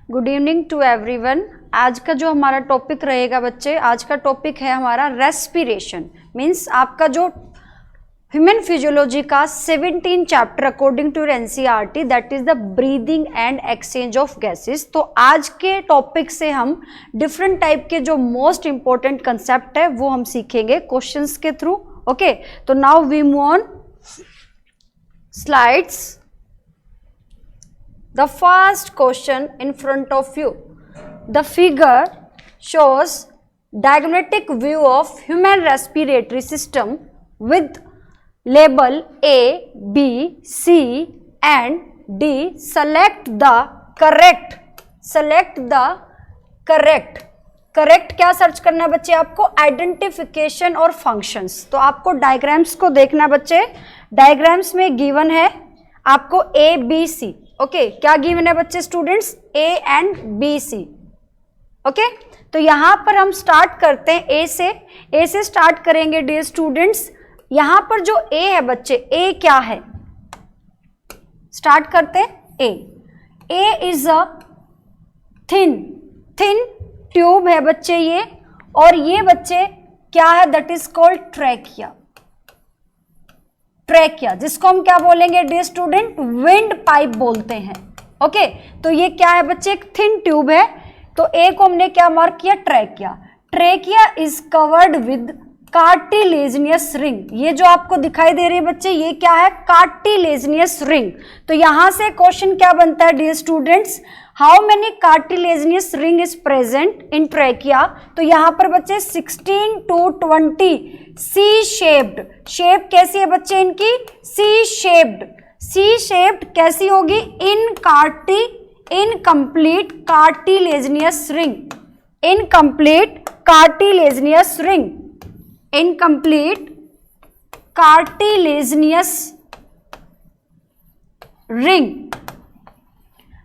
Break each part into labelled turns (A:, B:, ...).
A: Good evening to everyone. आज का जो हमारा टॉपिक रहेगा बच्चे, आज का टॉपिक है हमारा रेस्पिरेशन। मीन्स आपका जो ह्यूमन फिजियोलॉजी का 17 chapter according to NCERT, that is the breathing and exchange of gases. तो आज के टॉपिक से हम डिफरेंट टाइप के जो मोस्ट इंपॉर्टेंट कंसेप्ट है वो हम सीखेंगे क्वेश्चंस के थ्रू। ओके, तो now we move on slides. The first question in front of you. The figure shows diagrammatic view of human respiratory system with label A, B, C and D. Select the correct. Correct क्या search करना है बच्चे आपको? Identification और functions. तो आपको diagrams को देखना बच्चे। डायग्राम्स में गिवन है आपको ए बी सी। ओके, क्या गिवन है बच्चे students? A and B C. Okay, तो यहां पर हम स्टार्ट करते हैं ए से स्टार्ट करेंगे डियर स्टूडेंट्स। यहां पर जो ए है बच्चे, ए क्या है? स्टार्ट करते हैं ए इज अ थिन ट्यूब है बच्चे ये, और ये बच्चे क्या है? दैट इज कॉल्ड ट्रैकिया, जिसको हम क्या बोलेंगे डियर स्टूडेंट? विंड पाइप बोलते हैं। ओके, तो ये क्या है बच्चे? एक थिन ट्यूब है। तो ए को हमने क्या मार्क किया? Trachea is covered with cartilaginous ring. ये जो आपको दिखाई दे रही है बच्चे, ये क्या है? Cartilaginous ring. तो यहां से क्वेश्चन क्या बनता है dear students? How many cartilaginous ring is present in trachea? तो यहां पर बच्चे 16 to 20 सी शेप कैसी है बच्चे इनकी? सी शेप्ड कैसी होगी? Incomplete cartilaginous ring.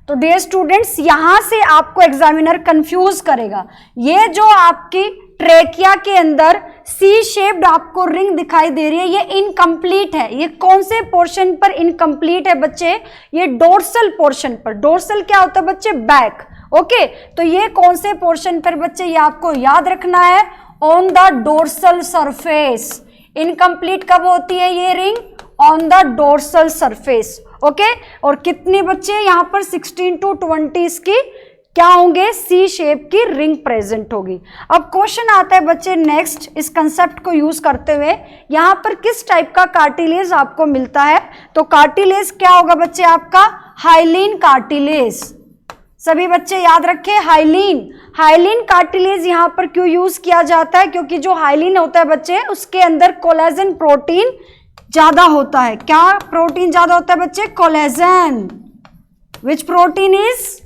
A: तो डियर स्टूडेंट्स, यहां से आपको एग्जामिनर कंफ्यूज करेगा। ये जो आपकी ट्रैकिया के अंदर सी शेप्ड आपको रिंग दिखाई दे रही है, ये इनकम्प्लीट है। ये कौन से पोर्शन पर इनकम्प्लीट है बच्चे? ये डोर्सल पोर्शन पर। डोर्सल क्या होता है बच्चे? बैक। ओके, तो ये कौन से पोर्शन पर बच्चे? ये आपको याद रखना है, on the dorsal surface. Incomplete कब होती है ये ring? On the dorsal surface. Okay, और कितनी बच्चे यहां पर? 16 to 20 इसकी क्या होंगे? सी शेप की रिंग प्रेजेंट होगी। अब क्वेश्चन आता है बच्चे नेक्स्ट, इस कंसेप्ट को यूज करते हुए यहां पर किस टाइप का कार्टिलेज आपको मिलता है? तो कार्टिलेज क्या होगा बच्चे आपका? Hyaline cartilage. सभी बच्चे याद रखें, हाइलिन कार्टिलेज यहां पर क्यों यूज किया जाता है? क्योंकि जो हाइलिन होता है बच्चे, उसके अंदर कोलेजन प्रोटीन ज्यादा होता है। क्या प्रोटीन ज्यादा होता है बच्चे? Collagen. Which protein is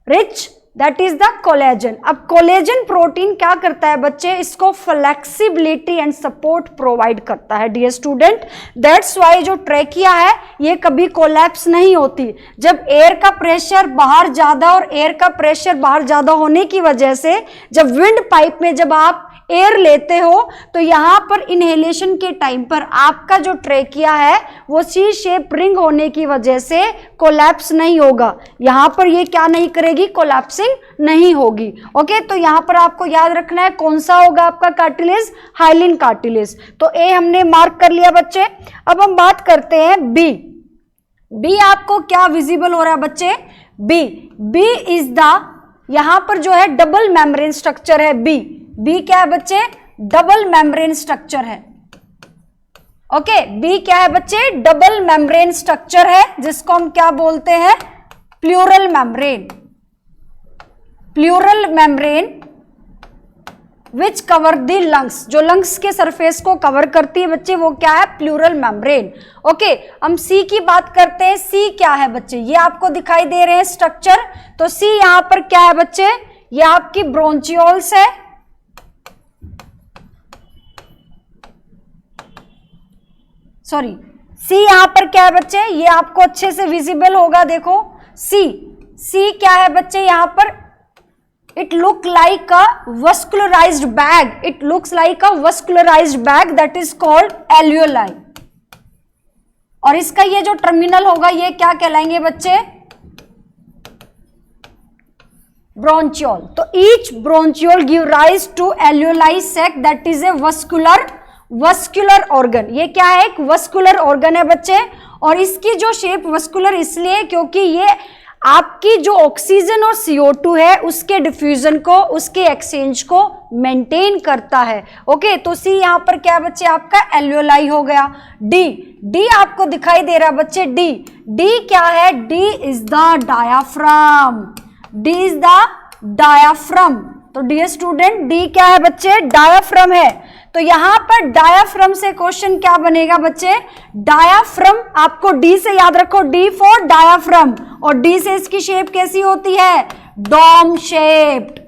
A: rich? That is the collagen. अब कोलेजन प्रोटीन क्या करता है बच्चे? इसको फ्लेक्सिबिलिटी एंड सपोर्ट प्रोवाइड करता है डियर स्टूडेंट। दैट्स वाई जो ट्रैकिया है ये कभी कोलैप्स नहीं होती। जब एयर का प्रेशर बाहर ज्यादा और एयर का प्रेशर बाहर ज्यादा होने की वजह से जब विंड पाइप में जब आप एयर लेते हो, तो यहां पर इनहेलेशन के टाइम पर आपका जो ट्रैकिया है वो सी शेप रिंग होने की वजह से कोलैप्स नहीं होगा। यहां पर ये क्या नहीं करेगी? कोलैप्सिंग नहीं होगी। ओके, तो यहां पर आपको याद रखना है कौन सा होगा आपका कार्टिलेज? Hyaline cartilage. तो ए हमने मार्क कर लिया बच्चे। अब हम बात करते हैं बी आपको क्या विजिबल हो रहा है बच्चे? बी इज द, यहां पर जो है डबल मेम्ब्रेन स्ट्रक्चर है। बी क्या है बच्चे? डबल मेम्ब्रेन स्ट्रक्चर है। ओके, बी क्या है बच्चे? डबल मेम्ब्रेन स्ट्रक्चर है, जिसको हम क्या बोलते हैं? Pleural membrane which cover the lungs. जो लंग्स के सरफेस को कवर करती है बच्चे, वो क्या है? Plural membrane. ओके, हम सी की बात करते हैं। सी क्या है बच्चे? ये आपको दिखाई दे रहे हैं स्ट्रक्चर। तो सी यहां पर क्या है बच्चे? ये आपकी ब्रोंचियोल्स है। सी यहां पर क्या है बच्चे? ये आपको अच्छे से विजिबल होगा। देखो सी क्या है बच्चे? यहां पर it look like a vascularised bag that is called alveoli. और इसका ये जो टर्मिनल होगा ये क्या कहलाएंगे बच्चे? ब्रोंचियोल। तो each bronchiole give rise to alveoli sac that is a vascular organ. ये क्या है? एक वस्कुलर ऑर्गन है बच्चे, और इसकी जो शेप वस्कुलर इसलिए क्योंकि ये आपकी जो ऑक्सीजन और CO2 है उसके डिफ्यूजन को, उसके एक्सचेंज को मेंटेन करता है। ओके, तो सी यहां पर क्या है बच्चे? आपका एल्वियोलाई हो गया। डी आपको दिखाई दे रहा है बच्चे, डी क्या है? D is the diaphragm. D is the diaphragm. तो डियर स्टूडेंट, डी क्या है बच्चे? डायाफ्राम है। तो यहां पर डायाफ्राम से क्वेश्चन क्या बनेगा बच्चे? डायाफ्राम आपको डी से याद रखो, डी फॉर डायाफ्राम, और डी से इसकी शेप कैसी होती है? Dome shaped.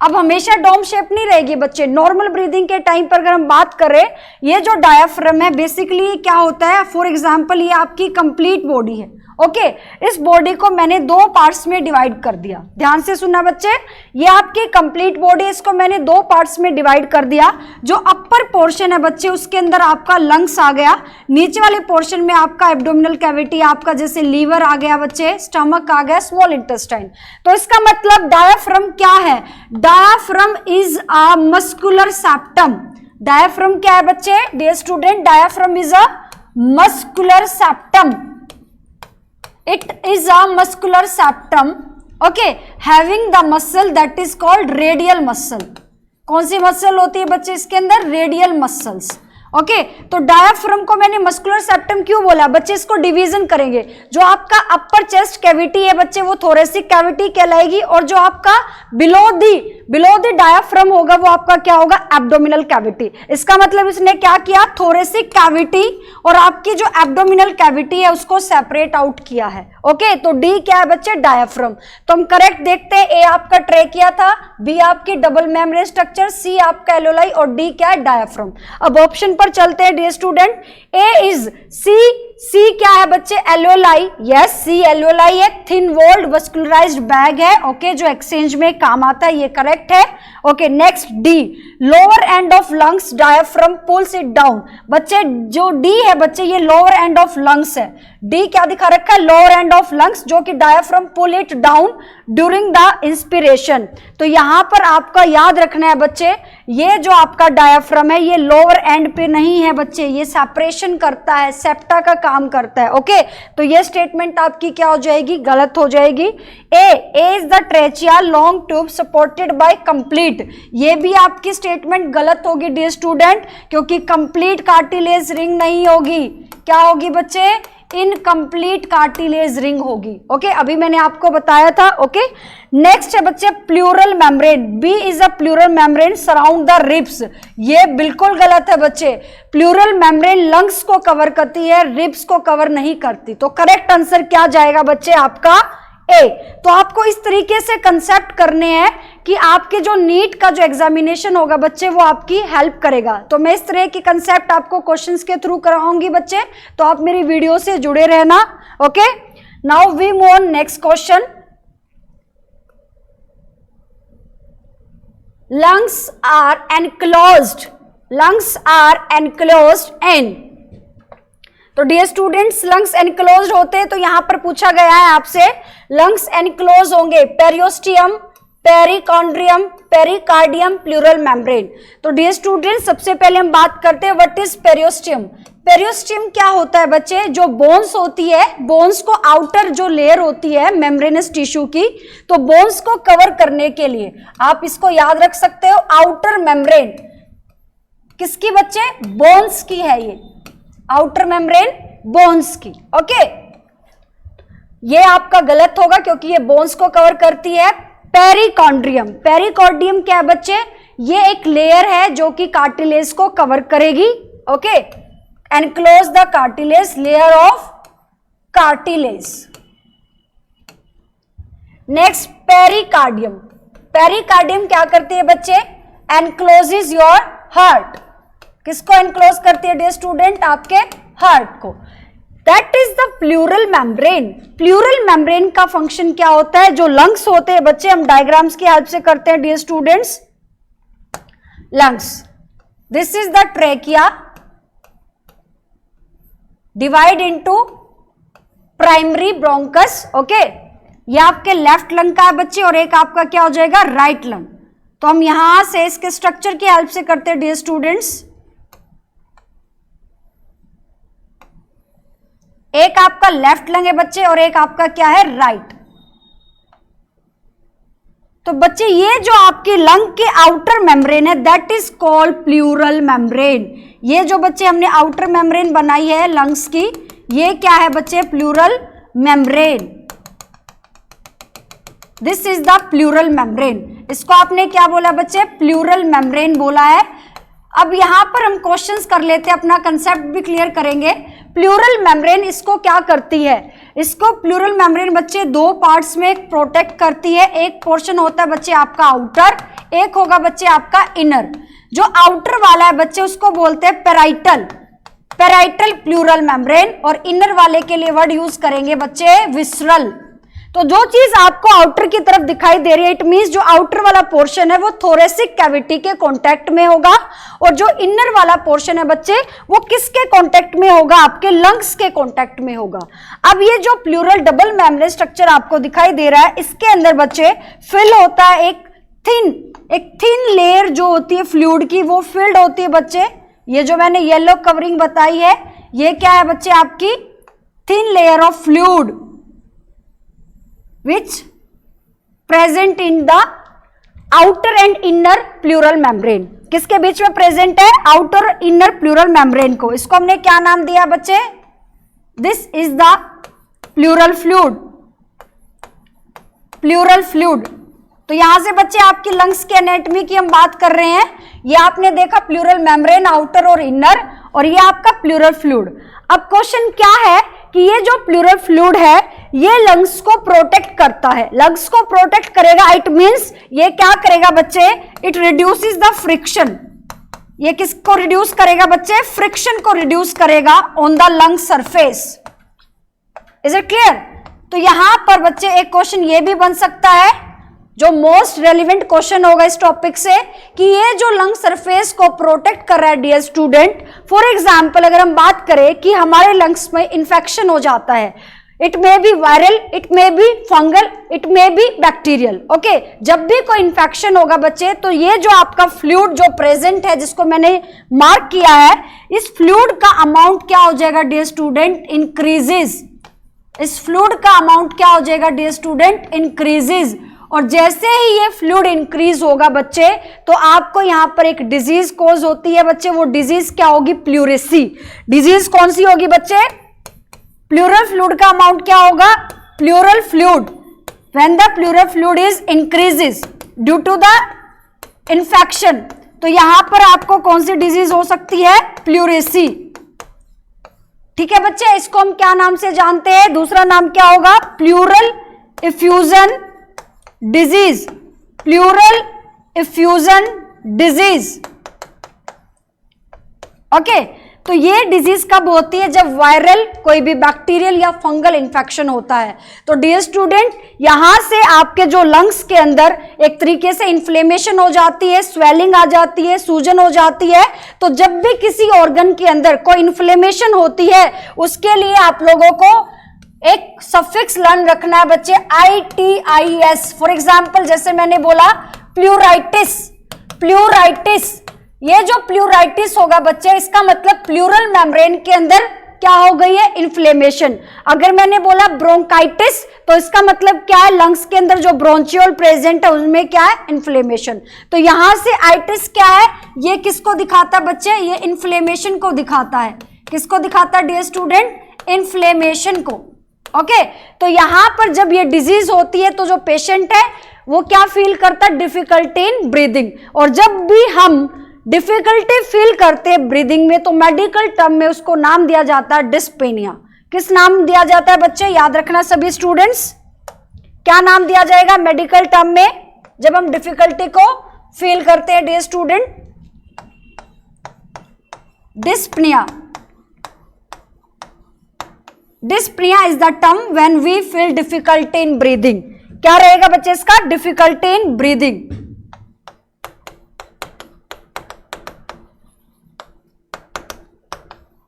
A: अब हमेशा डोम शेप नहीं रहेगी बच्चे। नॉर्मल ब्रीदिंग के टाइम पर अगर हम बात करें, ये जो डायाफ्राम है बेसिकली क्या होता है? फॉर एग्जांपल ये आपकी कंप्लीट बॉडी है। ओके, इस बॉडी को मैंने दो पार्ट्स में डिवाइड कर दिया। ध्यान से सुनना बच्चे, ये आपकी कंप्लीट बॉडी, इसको मैंने दो पार्ट्स में डिवाइड कर दिया। जो अपर पोर्शन है बच्चे उसके अंदर आपका लंग्स आ गया, नीचे वाले पोर्शन में आपका एब्डोमिनल कैविटी, आपका जैसे लीवर आ गया बच्चे, स्टमक आ गया, स्मॉल इंटेस्टाइन। तो इसका मतलब डायाफ्राम क्या है? Diaphragm is a muscular septum. Diaphragm क्या है बच्चे? Dear student, diaphragm is a muscular septum. It is a muscular septum, okay, having the muscle that is called radial muscle. कौन सी मसल होती है बच्चे इसके अंदर? Radial muscles. ओके, तो डायाफ्राम को मैंने मस्कुलर सेप्टम क्यों बोला बच्चे? इसको डिवीजन करेंगे। जो आपका अपर चेस्ट कैविटी है बच्चे वो थोरेसिक कैविटी कहलाएगी, और जो आपका बिलो दी डायाफ्राम होगा वो आपका क्या होगा? Abdominal cavity. इसका मतलब इसने क्या किया? थोरेसिक कैविटी और आपकी जो एब्डोमिनल कैविटी है उसको सेपरेट आउट किया है। ओके, तो डी क्या है बच्चे? डायाफ्राम। तो हम करेक्ट देखते हैं, ए आपका ट्रेकिया था, बी आपकी डबल मेम्ब्रेन स्ट्रक्चर, सी आपका एल्वियोलाई, और डी क्या है? डायाफ्राम। अब ऑप्शन पर चलते हैं dear student. A is C क्या है बच्चे? एल्वियोलाई। यस, सी एल्वियोलाई एक थिन वॉल्ड वस्कुलराइज्ड बैग है, ओके, जो एक्सचेंज में काम आता है, ये करेक्ट है। Okay, next D, lower end of lungs diaphragm pulls it down. बच्चे जो डी है बच्चे ये लोअर एंड ऑफ लंग्स है। डी क्या दिखा रखा है? लोअर एंड ऑफ लंग्स, जो कि diaphragm pull it down during the inspiration. तो यहां पर आपका याद रखना है बच्चे, ये जो आपका डायाफ्राम है ये लोअर एंड पे नहीं है बच्चे, ये सेपरेशन करता है, सेप्टा का काम करता है। ओके, तो ये स्टेटमेंट आपकी क्या हो जाएगी? गलत हो जाएगी। A is the trachea long tube supported by complete. ये भी आपकी स्टेटमेंट गलत होगी डियर स्टूडेंट, क्योंकि कंप्लीट कार्टिलेज रिंग नहीं होगी। क्या होगी बच्चे? इनकम्प्लीट कार्टिलेज रिंग होगी। ओके, अभी मैंने आपको बताया था। ओके, नेक्स्ट है बच्चे pleural membrane. B is a pleural membrane surround the ribs. ये बिल्कुल गलत है बच्चे। प्लूरल मेम्ब्रेन लंग्स को कवर करती है, रिब्स को कवर नहीं करती। तो करेक्ट आंसर क्या जाएगा बच्चे? आपका ए। तो आपको इस तरीके से कंसेप्ट करने हैं कि आपके जो नीट का जो एग्जामिनेशन होगा बच्चे वो आपकी हेल्प करेगा। तो मैं इस तरह की कंसेप्ट आपको क्वेश्चंस के थ्रू कराऊंगी बच्चे, तो आप मेरी वीडियो से जुड़े रहना। Okay, now we move on next question. Lungs are enclosed in. तो डियर स्टूडेंट्स, लंग्स एनक्लोज होते हैं, तो यहां पर पूछा गया है आपसे लंग्स एनक्लोज होंगे periosteum, perichondrium, pericardium, pleural membrane. तो डियर स्टूडेंट्स, सबसे पहले हम बात करते हैं व्हाट इज पेरियोस्टियम। पेरियोस्टियम क्या होता है बच्चे? जो बोन्स होती है, बोन्स को आउटर जो लेयर होती है मेम्ब्रेनस टिश्यू की, तो बोन्स को कवर करने के लिए आप इसको याद रख सकते हो, आउटर मेम्ब्रेन किसकी बच्चे? बोन्स की है ये, आउटर मेम्ब्रेन बोन्स की। ओके, ये आपका गलत होगा क्योंकि ये बोन्स को कवर करती है। पेरिकॉन्ड्रियम, पेरिकॉर्डियम क्या है बच्चे? ये एक लेयर है जो कि कार्टिलेज को कवर करेगी। Okay, enclose the cartilage, layer of cartilage. Next pericardium, pericardium क्या करती है बच्चे? Encloses your heart. किसको एनक्लोज करती है डियर स्टूडेंट? आपके हार्ट को। That is the pleural membrane. Pleural membrane का फंक्शन क्या होता है? जो लंग्स होते हैं बच्चे, हम डायग्राम्स की हेल्प से करते हैं dear students. Lungs, this is the trachea, divide into primary bronchus, okay, ये आपके लेफ्ट लंग का है बच्चे और एक आपका क्या हो जाएगा, राइट लंग। तो हम यहां से इसके स्ट्रक्चर की हेल्प से करते हैं डियर स्टूडेंट्स। एक आपका लेफ्ट लंग है बच्चे और एक आपका क्या है, राइट। तो बच्चे ये जो आपकी लंग के आउटर मेम्ब्रेन है that is called plural membrane. ये जो बच्चे हमने आउटर मेम्ब्रेन बनाई है लंग्स की, ये क्या है बच्चे, pleural membrane. This is the pleural membrane. इसको आपने क्या बोला बच्चे, प्लूरल मेम्ब्रेन बोला है। अब यहां पर हम क्वेश्चंस कर लेते हैं, अपना कंसेप्ट भी क्लियर करेंगे। प्लूरल मेम्ब्रेन इसको क्या करती है, इसको प्लूरल मेम्ब्रेन बच्चे दो पार्ट्स में प्रोटेक्ट करती है। एक पोर्शन होता है बच्चे आपका आउटर, एक होगा बच्चे आपका इनर। जो आउटर वाला है बच्चे उसको बोलते हैं पेराइटल, पेराइटल प्लूरल मेम्ब्रेन, और इनर वाले के लिए वर्ड यूज करेंगे बच्चे विसरल। तो जो चीज आपको आउटर की तरफ दिखाई दे रही है, इट मींस जो आउटर वाला पोर्शन है वो थोरेसिक कैविटी के कांटेक्ट में होगा, और जो इनर वाला पोर्शन है बच्चे वो किसके कांटेक्ट में होगा, आपके लंग्स के कांटेक्ट में होगा। अब ये जो प्लूरल डबल मेम्ब्रेन स्ट्रक्चर आपको दिखाई दे रहा है, इसके अंदर बच्चे फिल होता है एक थिन लेयर जो होती है फ्लूइड की, वो फिल्ड होती है बच्चे। ये जो मैंने येलो कवरिंग बताई है, ये क्या है बच्चे, आपकी thin layer of fluid which present in the outer and inner pleural membrane। किसके बीच में प्रेजेंट है, आउटर इनर प्लूरल मेम्ब्रेन को। इसको हमने क्या नाम दिया बच्चे, this is the pleural fluid, pleural fluid. तो यहां से बच्चे आपकी लंग्स के एनाटॉमी की हम बात कर रहे हैं। ये आपने देखा प्लूरल मेम्ब्रेन आउटर और इनर, और ये आपका प्लूरल फ्लूइड। अब क्वेश्चन क्या है कि ये जो प्लूरल फ्लूइड है ये लंग्स को प्रोटेक्ट करता है। लंग्स को प्रोटेक्ट करेगा, इट मींस ये क्या करेगा बच्चे, इट रिड्यूसेस द फ्रिक्शन। ये किसको रिड्यूस करेगा बच्चे, फ्रिक्शन को रिड्यूस करेगा on the lung surface. Is it clear. तो यहां पर बच्चे एक क्वेश्चन ये भी बन सकता है, जो मोस्ट रेलिवेंट क्वेश्चन होगा इस टॉपिक से, कि ये जो लंग सरफेस को प्रोटेक्ट कर रहा है डियर स्टूडेंट, फॉर एग्जांपल अगर हम बात करें कि हमारे लंग्स में इंफेक्शन हो जाता है, it may be viral, it may be fungal, it may be bacterial. Okay, जब भी कोई इंफेक्शन होगा बच्चे, तो ये जो आपका फ्लूइड जो प्रेजेंट है जिसको मैंने मार्क किया है, इस फ्लूइड का अमाउंट क्या हो जाएगा डियर स्टूडेंट, इंक्रीजेज। इस फ्लूइड का अमाउंट क्या हो जाएगा डियर स्टूडेंट, इंक्रीजेज। और जैसे ही ये फ्लूइड इंक्रीज होगा बच्चे, तो आपको यहां पर एक डिजीज कोज होती है बच्चे, वो डिजीज क्या होगी, प्लूरेसी। डिजीज कौन सी होगी बच्चे, प्लूरल फ्लूइड का अमाउंट क्या होगा, pleural fluid. When the pleural fluid is increases due to the infection, तो यहां पर आपको कौन सी डिजीज हो सकती है, प्लूरेसी। ठीक है बच्चे, इसको हम क्या नाम से जानते हैं, दूसरा नाम क्या होगा, pleural effusion disease, pleural effusion disease. Okay, तो ये डिजीज कब होती है, जब वायरल, कोई भी बैक्टीरियल या फंगल इंफेक्शन होता है। तो डियर स्टूडेंट, यहां से आपके जो लंग्स के अंदर एक तरीके से इन्फ्लेमेशन हो जाती है, स्वेलिंग आ जाती है, सूजन हो जाती है। तो जब भी किसी ऑर्गन के अंदर कोई इन्फ्लेमेशन होती है, उसके लिए आप लोगों को एक सफिक्स लर्न रखना है बच्चे, ITIS। फॉर एग्जाम्पल जैसे मैंने बोला प्लूराइटिस, प्लूराइटिस, ये जो प्लूराइटिस होगा बच्चे, इसका मतलब प्लूरल मेम्ब्रेन के अंदर क्या हो गई है, इन्फ्लेमेशन। अगर मैंने बोला ब्रोंकाइटिस, तो इसका मतलब क्या है, लंग्स के अंदर जो ब्रोंचियोल प्रेजेंट है उनमें क्या है, इन्फ्लेमेशन। तो यहां से आइटिस क्या है, ये किसको दिखाता है बच्चे, ये इन्फ्लेमेशन को दिखाता है। किसको दिखाता है डियर स्टूडेंट, इन्फ्लेमेशन को। ओके, तो यहां पर जब ये डिजीज होती है तो जो पेशेंट है वो क्या फील करता है, डिफिकल्टी इन ब्रीदिंग। और जब भी हम डिफिकल्टी फील करते हैं ब्रीदिंग में, तो मेडिकल टर्म में उसको नाम दिया जाता है डिस्पेनिया। किस नाम दिया जाता है बच्चे, याद रखना सभी स्टूडेंट्स, क्या नाम दिया जाएगा मेडिकल टर्म में जब हम डिफिकल्टी को फील करते हैं dear student, dyspnea. Dyspnea is the term when we feel difficulty in breathing. क्या रहेगा बच्चे इसका, डिफिकल्टी इन ब्रीदिंग।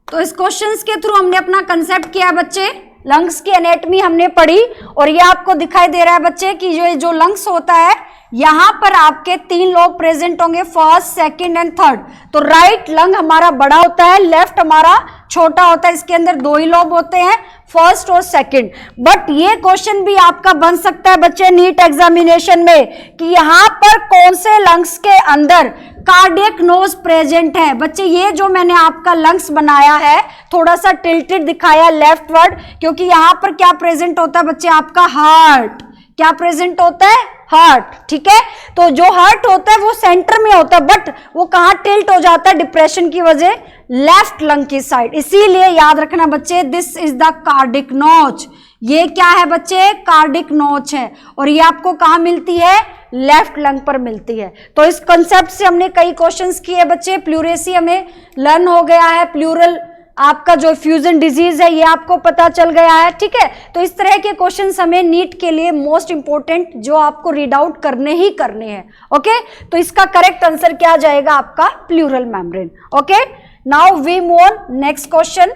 A: तो इस क्वेश्चंस के थ्रू हमने अपना कंसेप्ट किया बच्चे लंग्स की एनेटमी हमने पढ़ी और ये आपको दिखाई दे रहा है बच्चे कि जो लंग्स होता है यहां पर आपके 3 लोब प्रेजेंट होंगे, फर्स्ट, सेकंड एंड थर्ड। तो राइट लंग हमारा बड़ा होता है, लेफ्ट हमारा छोटा होता है। इसके अंदर 2 ही लोब होते हैं, फर्स्ट और सेकंड। बट ये क्वेश्चन भी आपका बन सकता है बच्चे नीट एग्जामिनेशन में कि यहां पर कौन से लंग्स के अंदर कार्डियक नोज प्रेजेंट है। बच्चे ये जो मैंने आपका लंग्स बनाया है थोड़ा सा टिल्टेड दिखाया लेफ्टवर्ड, क्योंकि यहां पर क्या प्रेजेंट होता है बच्चे, आपका हार्ट। क्या प्रेजेंट होता है, हार्ट। ठीक है, तो जो हार्ट होता है वो सेंटर में होता है, बट वो कहां टिल्ट हो जाता है डिप्रेशन की वजह, लेफ्ट लंग की साइड। इसीलिए याद रखना बच्चे, दिस इज द कार्डिक नोच। ये क्या है बच्चे, कार्डिक नोच है, और ये आपको कहां मिलती है, लेफ्ट लंग पर मिलती है। तो इस कंसेप्ट से हमने कई क्वेश्चंस किए बच्चे। प्लूरेसी हमें लर्न हो गया है, प्लूरल आपका जो फ्यूजन डिजीज है ये आपको पता चल गया है। ठीक है, तो इस तरह के क्वेश्चंस हमें नीट के लिए मोस्ट इंपोर्टेंट जो आपको रीड आउट करने ही करने हैं। ओके, तो इसका करेक्ट आंसर क्या जाएगा आपका, pleural membrane. Okay, now we move on next question.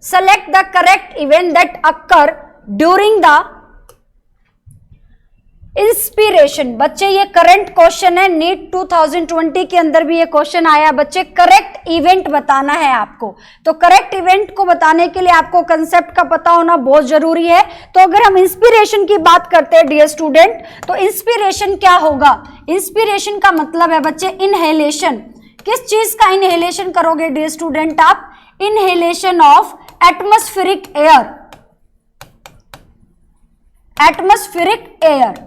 A: Select the correct event that occur during the inspiration. बच्चे ये करंट क्वेश्चन है, नीट 2020 के अंदर भी ये क्वेश्चन आया बच्चे। करेक्ट इवेंट बताना है आपको, तो करेक्ट इवेंट को बताने के लिए आपको कंसेप्ट का पता होना बहुत जरूरी है। तो अगर हम इंस्पिरेशन की बात करते हैं डियर स्टूडेंट, तो इंस्पिरेशन क्या होगा, इंस्पिरेशन का मतलब है बच्चे इनहेलेशन। किस चीज का इनहेलेशन करोगे डियर स्टूडेंट आप, inhalation of atmospheric air, atmospheric air.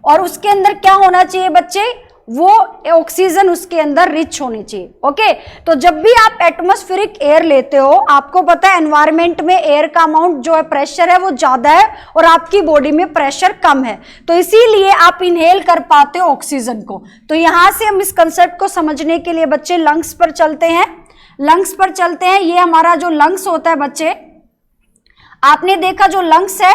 A: और उसके अंदर क्या होना चाहिए बच्चे, वो ऑक्सीजन उसके अंदर रिच होनी चाहिए। ओके, तो जब भी आप एटमॉस्फेरिक एयर लेते हो, आपको पता है एनवायरमेंट में एयर का अमाउंट जो है, प्रेशर है वो ज्यादा है और आपकी बॉडी में प्रेशर कम है, तो इसीलिए आप इनहेल कर पाते हो ऑक्सीजन को। तो यहां से हम इस कंसेप्ट को समझने के लिए बच्चे लंग्स पर चलते हैं। लंग्स पर चलते हैं। ये हमारा जो लंग्स होता है बच्चे, आपने देखा जो लंग्स है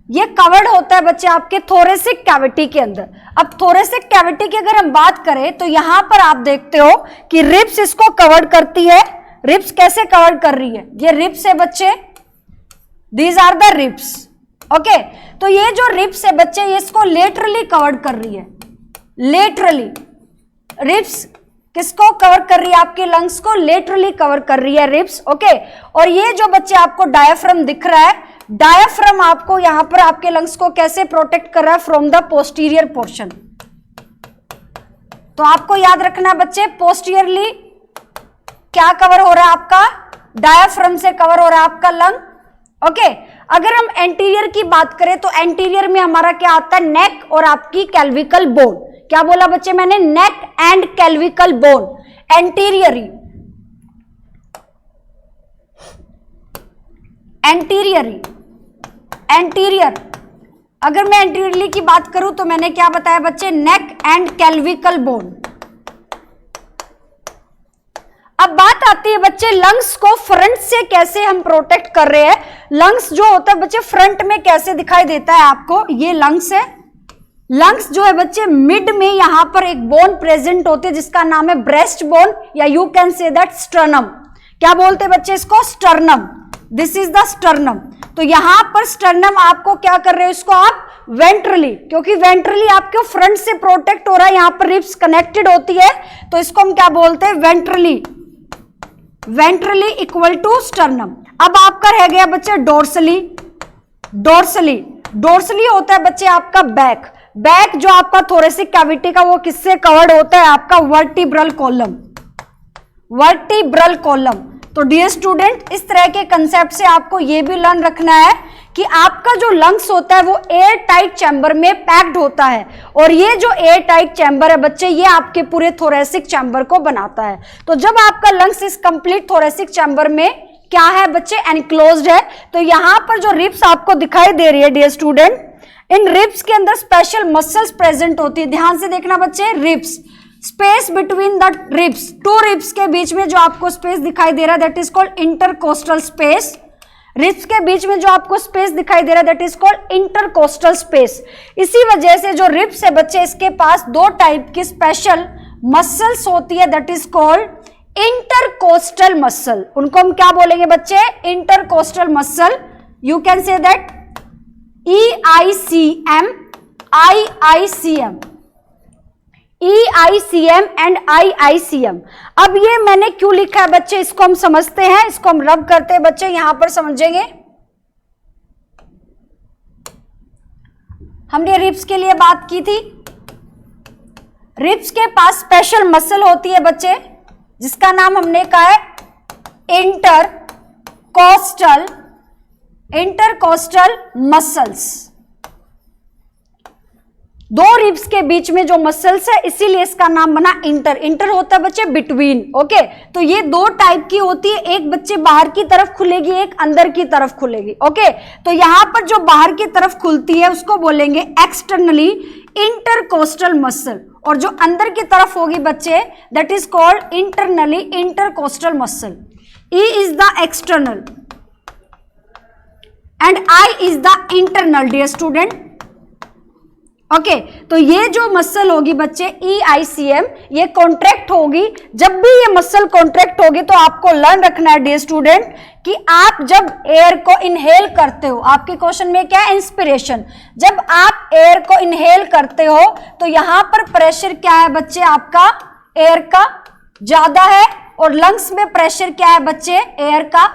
A: ये कवर्ड होता है बच्चे आपके थोरेसिक कैविटी के अंदर। अब थोरेसिक कैविटी की अगर हम बात करें तो यहां पर आप देखते हो कि रिब्स इसको कवर्ड करती है। रिब्स कैसे कवर्ड कर रही है, ये रिब्स है बच्चे, these are the ribs. Okay, तो ये जो रिब्स है बच्चे ये इसको लेटरली कवर्ड कर रही है। लेटरली रिब्स किसको कवर कर रही है, आपके लंग्स को लेटरली कवर कर रही है रिब्स। ओके, और ये जो बच्चे आपको डायाफ्राम दिख रहा है, डायाफ्राम आपको यहां पर आपके लंग्स को कैसे प्रोटेक्ट कर रहा है, फ्रॉम द पोस्टीरियर पोर्शन। तो आपको याद रखना बच्चे, पोस्टीरियरली क्या कवर हो रहा है आपका, डायाफ्राम से कवर हो रहा है आपका लंग। ओके, अगर हम एंटीरियर की बात करें तो एंटीरियर में हमारा क्या आता है, नेक और आपकी कैल्विकल बोन। क्या बोला बच्चे मैंने, neck and कैल्विकल bone. Anteriorly, anteriorly, anterior, अगर मैं एंटीरियरली की बात करूं तो मैंने क्या बताया बच्चे, नेक एंड कैल्विकल बोन। अब बात आती है बच्चे लंग्स को फ्रंट से कैसे हम प्रोटेक्ट कर रहे हैं। लंग्स जो होता है बच्चे फ्रंट में कैसे दिखाई देता है आपको, ये लंग्स है। लंग्स जो है बच्चे मिड में यहां पर एक बोन प्रेजेंट होती है जिसका नाम है ब्रेस्ट बोन, या you can say that sternum. क्या बोलते हैं बच्चे इसको, sternum. This is the sternum. तो यहां पर स्टर्नम आपको क्या कर रहे हो, इसको आप वेंट्रली, क्योंकि वेंट्रली आपके फ्रंट से प्रोटेक्ट हो रहा है, यहां पर रिब्स कनेक्टेड होती है, तो इसको हम क्या बोलते हैं, ventrally. Ventrally equal to sternum. अब आपका रह गया बच्चे डोर्सली। डोर्सली, डोर्सली होता है बच्चे आपका बैक। बैक जो आपका थोरेसिक कैविटी का वो किससे कवर्ड होता है, आपका वर्टिब्रल कॉलम। Vertebral column. तो डियर स्टूडेंट, इस तरह के कंसेप्ट से आपको ये भी लर्न रखना है कि आपका जो लंग्स होता है वो एयर टाइट चैम्बर में पैक्ड होता है, और ये जो एयर टाइट चैम्बर है बच्चे ये आपके पूरे थोरेसिक चैम्बर को बनाता है। तो जब आपका लंग्स इस कंप्लीट थोरेसिक चैम्बर में क्या है बच्चे, एनक्लोज्ड है, तो यहां पर जो रिब्स आपको दिखाई दे रही है डियर स्टूडेंट, इन रिब्स के अंदर स्पेशल मसल्स प्रेजेंट होती है। ध्यान से देखना बच्चे, ribs, space between the ribs, two ribs के बीच में जो आपको स्पेस दिखाई दे रहा है that is called intercostal space. Ribs के बीच में जो आपको स्पेस दिखाई दे रहा है that is called intercostal space. इसी वजह से जो रिब्स है बच्चे इसके पास दो टाइप की स्पेशल मसल्स होती है that is called intercostal muscle, उनको हम क्या बोलेंगे बच्चे? Intercostal muscle. You can say that EICM, IICM, EICM and IICM। अब ये मैंने क्यों लिखा है बच्चे, इसको हम समझते हैं, इसको हम रब करते हैं बच्चे, यहां पर समझेंगे। हमने रिब्स के लिए बात की थी। रिब्स के पास स्पेशल मसल होती है बच्चे, जिसका नाम हमने कहा है इंटरकोस्टल मसल्स। दो रिब्स के बीच में जो मसल्स है, इसीलिए इसका नाम बना इंटर होता है बच्चे बिटवीन। ओके, तो ये दो टाइप की होती है, एक बच्चे बाहर की तरफ खुलेगी, एक अंदर की तरफ खुलेगी। ओके, तो यहां पर जो बाहर की तरफ खुलती है उसको बोलेंगे एक्सटर्नली इंटरकोस्टल मसल, और जो अंदर की तरफ होगी बच्चे that is called internally intercostal muscle. E is the external and I is the internal dear student. Okay, तो ये जो मसल होगी बच्चे EICM, ये कॉन्ट्रैक्ट होगी। जब भी ये मसल कॉन्ट्रैक्ट होगी तो आपको लर्न रखना है डियर स्टूडेंट कि आप जब एयर को इनहेल करते हो, आपके क्वेश्चन में क्या है? इंस्पिरेशन। जब आप एयर को इनहेल करते हो तो यहां पर प्रेशर क्या है बच्चे? आपका एयर का ज्यादा है, और लंग्स में प्रेशर क्या है बच्चे? एयर का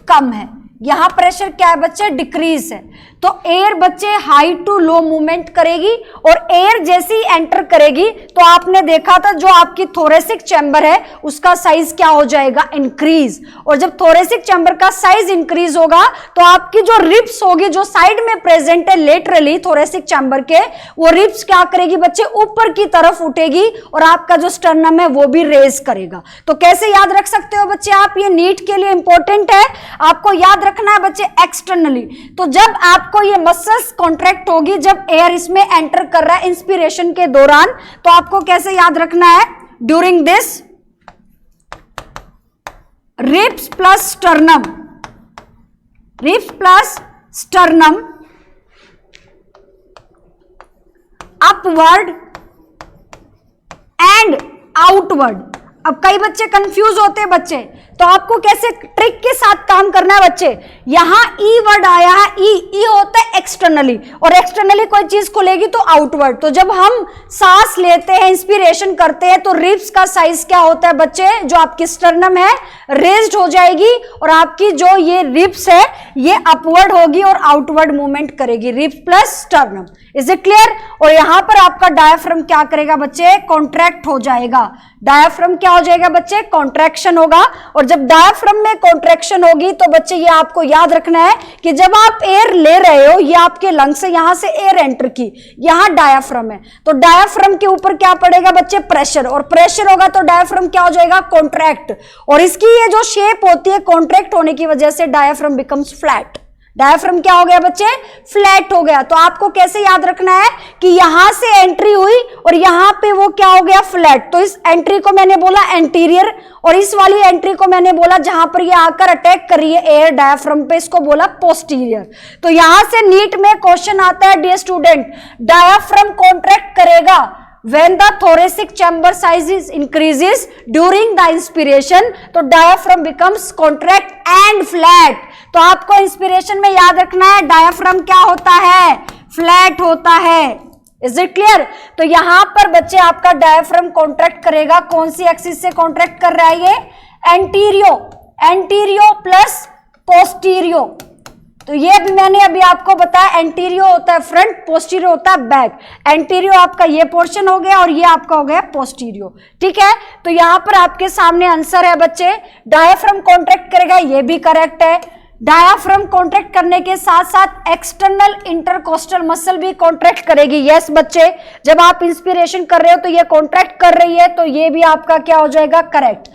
A: कम है। यहां प्रेशर क्या है बच्चे? डिक्रीज है। तो एयर बच्चे हाई टू लो मूवमेंट करेगी, और एयर जैसे ही एंटर करेगी तो आपने देखा था जो आपकी थोरेसिक चैम्बर है उसका साइज क्या हो जाएगा? इंक्रीज। और जब थोरेसिक चैम्बर का साइज इंक्रीज होगा तो आपकी जो रिब्स होगी, जो साइड में प्रेजेंट है लेटरली थोरेसिक चैम्बर के, वो रिब्स क्या करेगी बच्चे? ऊपर की तरफ उठेगी, और आपका जो स्टर्नम है वो भी रेज करेगा। तो कैसे याद रख सकते हो बच्चे आप? ये नीट के लिए इंपॉर्टेंट है, आपको याद रखना है बच्चे एक्सटर्नली। तो जब आपको ये मसल्स कॉन्ट्रैक्ट होगी, जब एयर इसमें एंटर कर रहा है इंस्पिरेशन के दौरान, तो आपको कैसे याद रखना है? During this ribs plus sternum, ribs plus sternum upward and outward. अब कई बच्चे कंफ्यूज होते हैं बच्चे, तो आपको कैसे ट्रिक के साथ काम करना है बच्चे? यहां ई वर्ड आया है, ई होता है एक्सटर्नली, और एक्सटर्नली कोई चीज खुलेगी तो आउटवर्ड। तो जब हम सांस लेते हैं, इंस्पिरेशन करते हैं, तो रिब्स का साइज क्या होता है बच्चे? जो आपकी स्टर्नम है रेज्ड हो जाएगी, और आपकी जो ये रिब्स है ये अपवर्ड होगी और आउटवर्ड मूवमेंट करेगी, ribs plus sternum. Is it clear? और यहां पर आपका डायाफ्राम क्या करेगा बच्चे? कॉन्ट्रैक्ट हो जाएगा। डायाफ्राम क्या हो जाएगा बच्चे? कॉन्ट्रैक्शन होगा। और जब डायाफ्राम में कॉन्ट्रैक्शन होगी तो बच्चे ये आपको याद रखना है कि जब आप एयर ले रहे हो, ये आपके लंग्स से, यहां से एयर एंटर की, यहां डायाफ्राम है, तो डायाफ्राम के ऊपर क्या पड़ेगा बच्चे? प्रेशर, और प्रेशर होगा तो डायाफ्राम क्या हो जाएगा? कॉन्ट्रैक्ट। और इसकी ये जो शेप होती है, कॉन्ट्रैक्ट होने की वजह से डायाफ्राम बिकम्स फ्लैट। डायाफ्राम क्या हो गया बच्चे? फ्लैट हो गया। तो आपको कैसे याद रखना है कि यहां से एंट्री हुई और यहां पे वो क्या हो गया? फ्लैट। तो इस एंट्री को मैंने बोला एंटीरियर, और इस वाली एंट्री को मैंने बोला जहां पर ये आकर अटैक कर रही है एयर डायाफ्राम पे, इसको बोला पोस्टीरियर। तो यहां से नीट में क्वेश्चन आता है डियर स्टूडेंट, डायाफ्राम कॉन्ट्रैक्ट करेगा when the thoracic chamber size is increases during the inspiration, तो diaphragm becomes contract and flat। तो आपको इंस्पिरेशन में याद रखना है डायाफ्राम क्या होता है? फ्लैट होता है। Is it clear? तो यहां पर बच्चे आपका डायाफ्राम कॉन्ट्रैक्ट करेगा, कौन सी एक्सिस से कॉन्ट्रैक्ट कर रहा है ये? एंटीरियो प्लस पोस्टीरियो। तो ये भी मैंने अभी आपको बताया, एंटीरियो होता है फ्रंट, पोस्टीरियो होता है बैक। एंटीरियो आपका ये पोर्शन हो गया और ये आपका हो गया पोस्टीरियो। ठीक है, तो यहां पर आपके सामने आंसर है बच्चे, डायाफ्राम कॉन्ट्रैक्ट करेगा, ये भी करेक्ट है। डायाफ्राम कॉन्ट्रैक्ट करने के साथ साथ एक्सटर्नल इंटरकोस्टल मसल भी कॉन्ट्रैक्ट करेगी। यस बच्चे, जब आप इंस्पिरेशन कर रहे हो तो ये कॉन्ट्रैक्ट कर रही है, तो ये भी आपका क्या हो जाएगा? करेक्ट।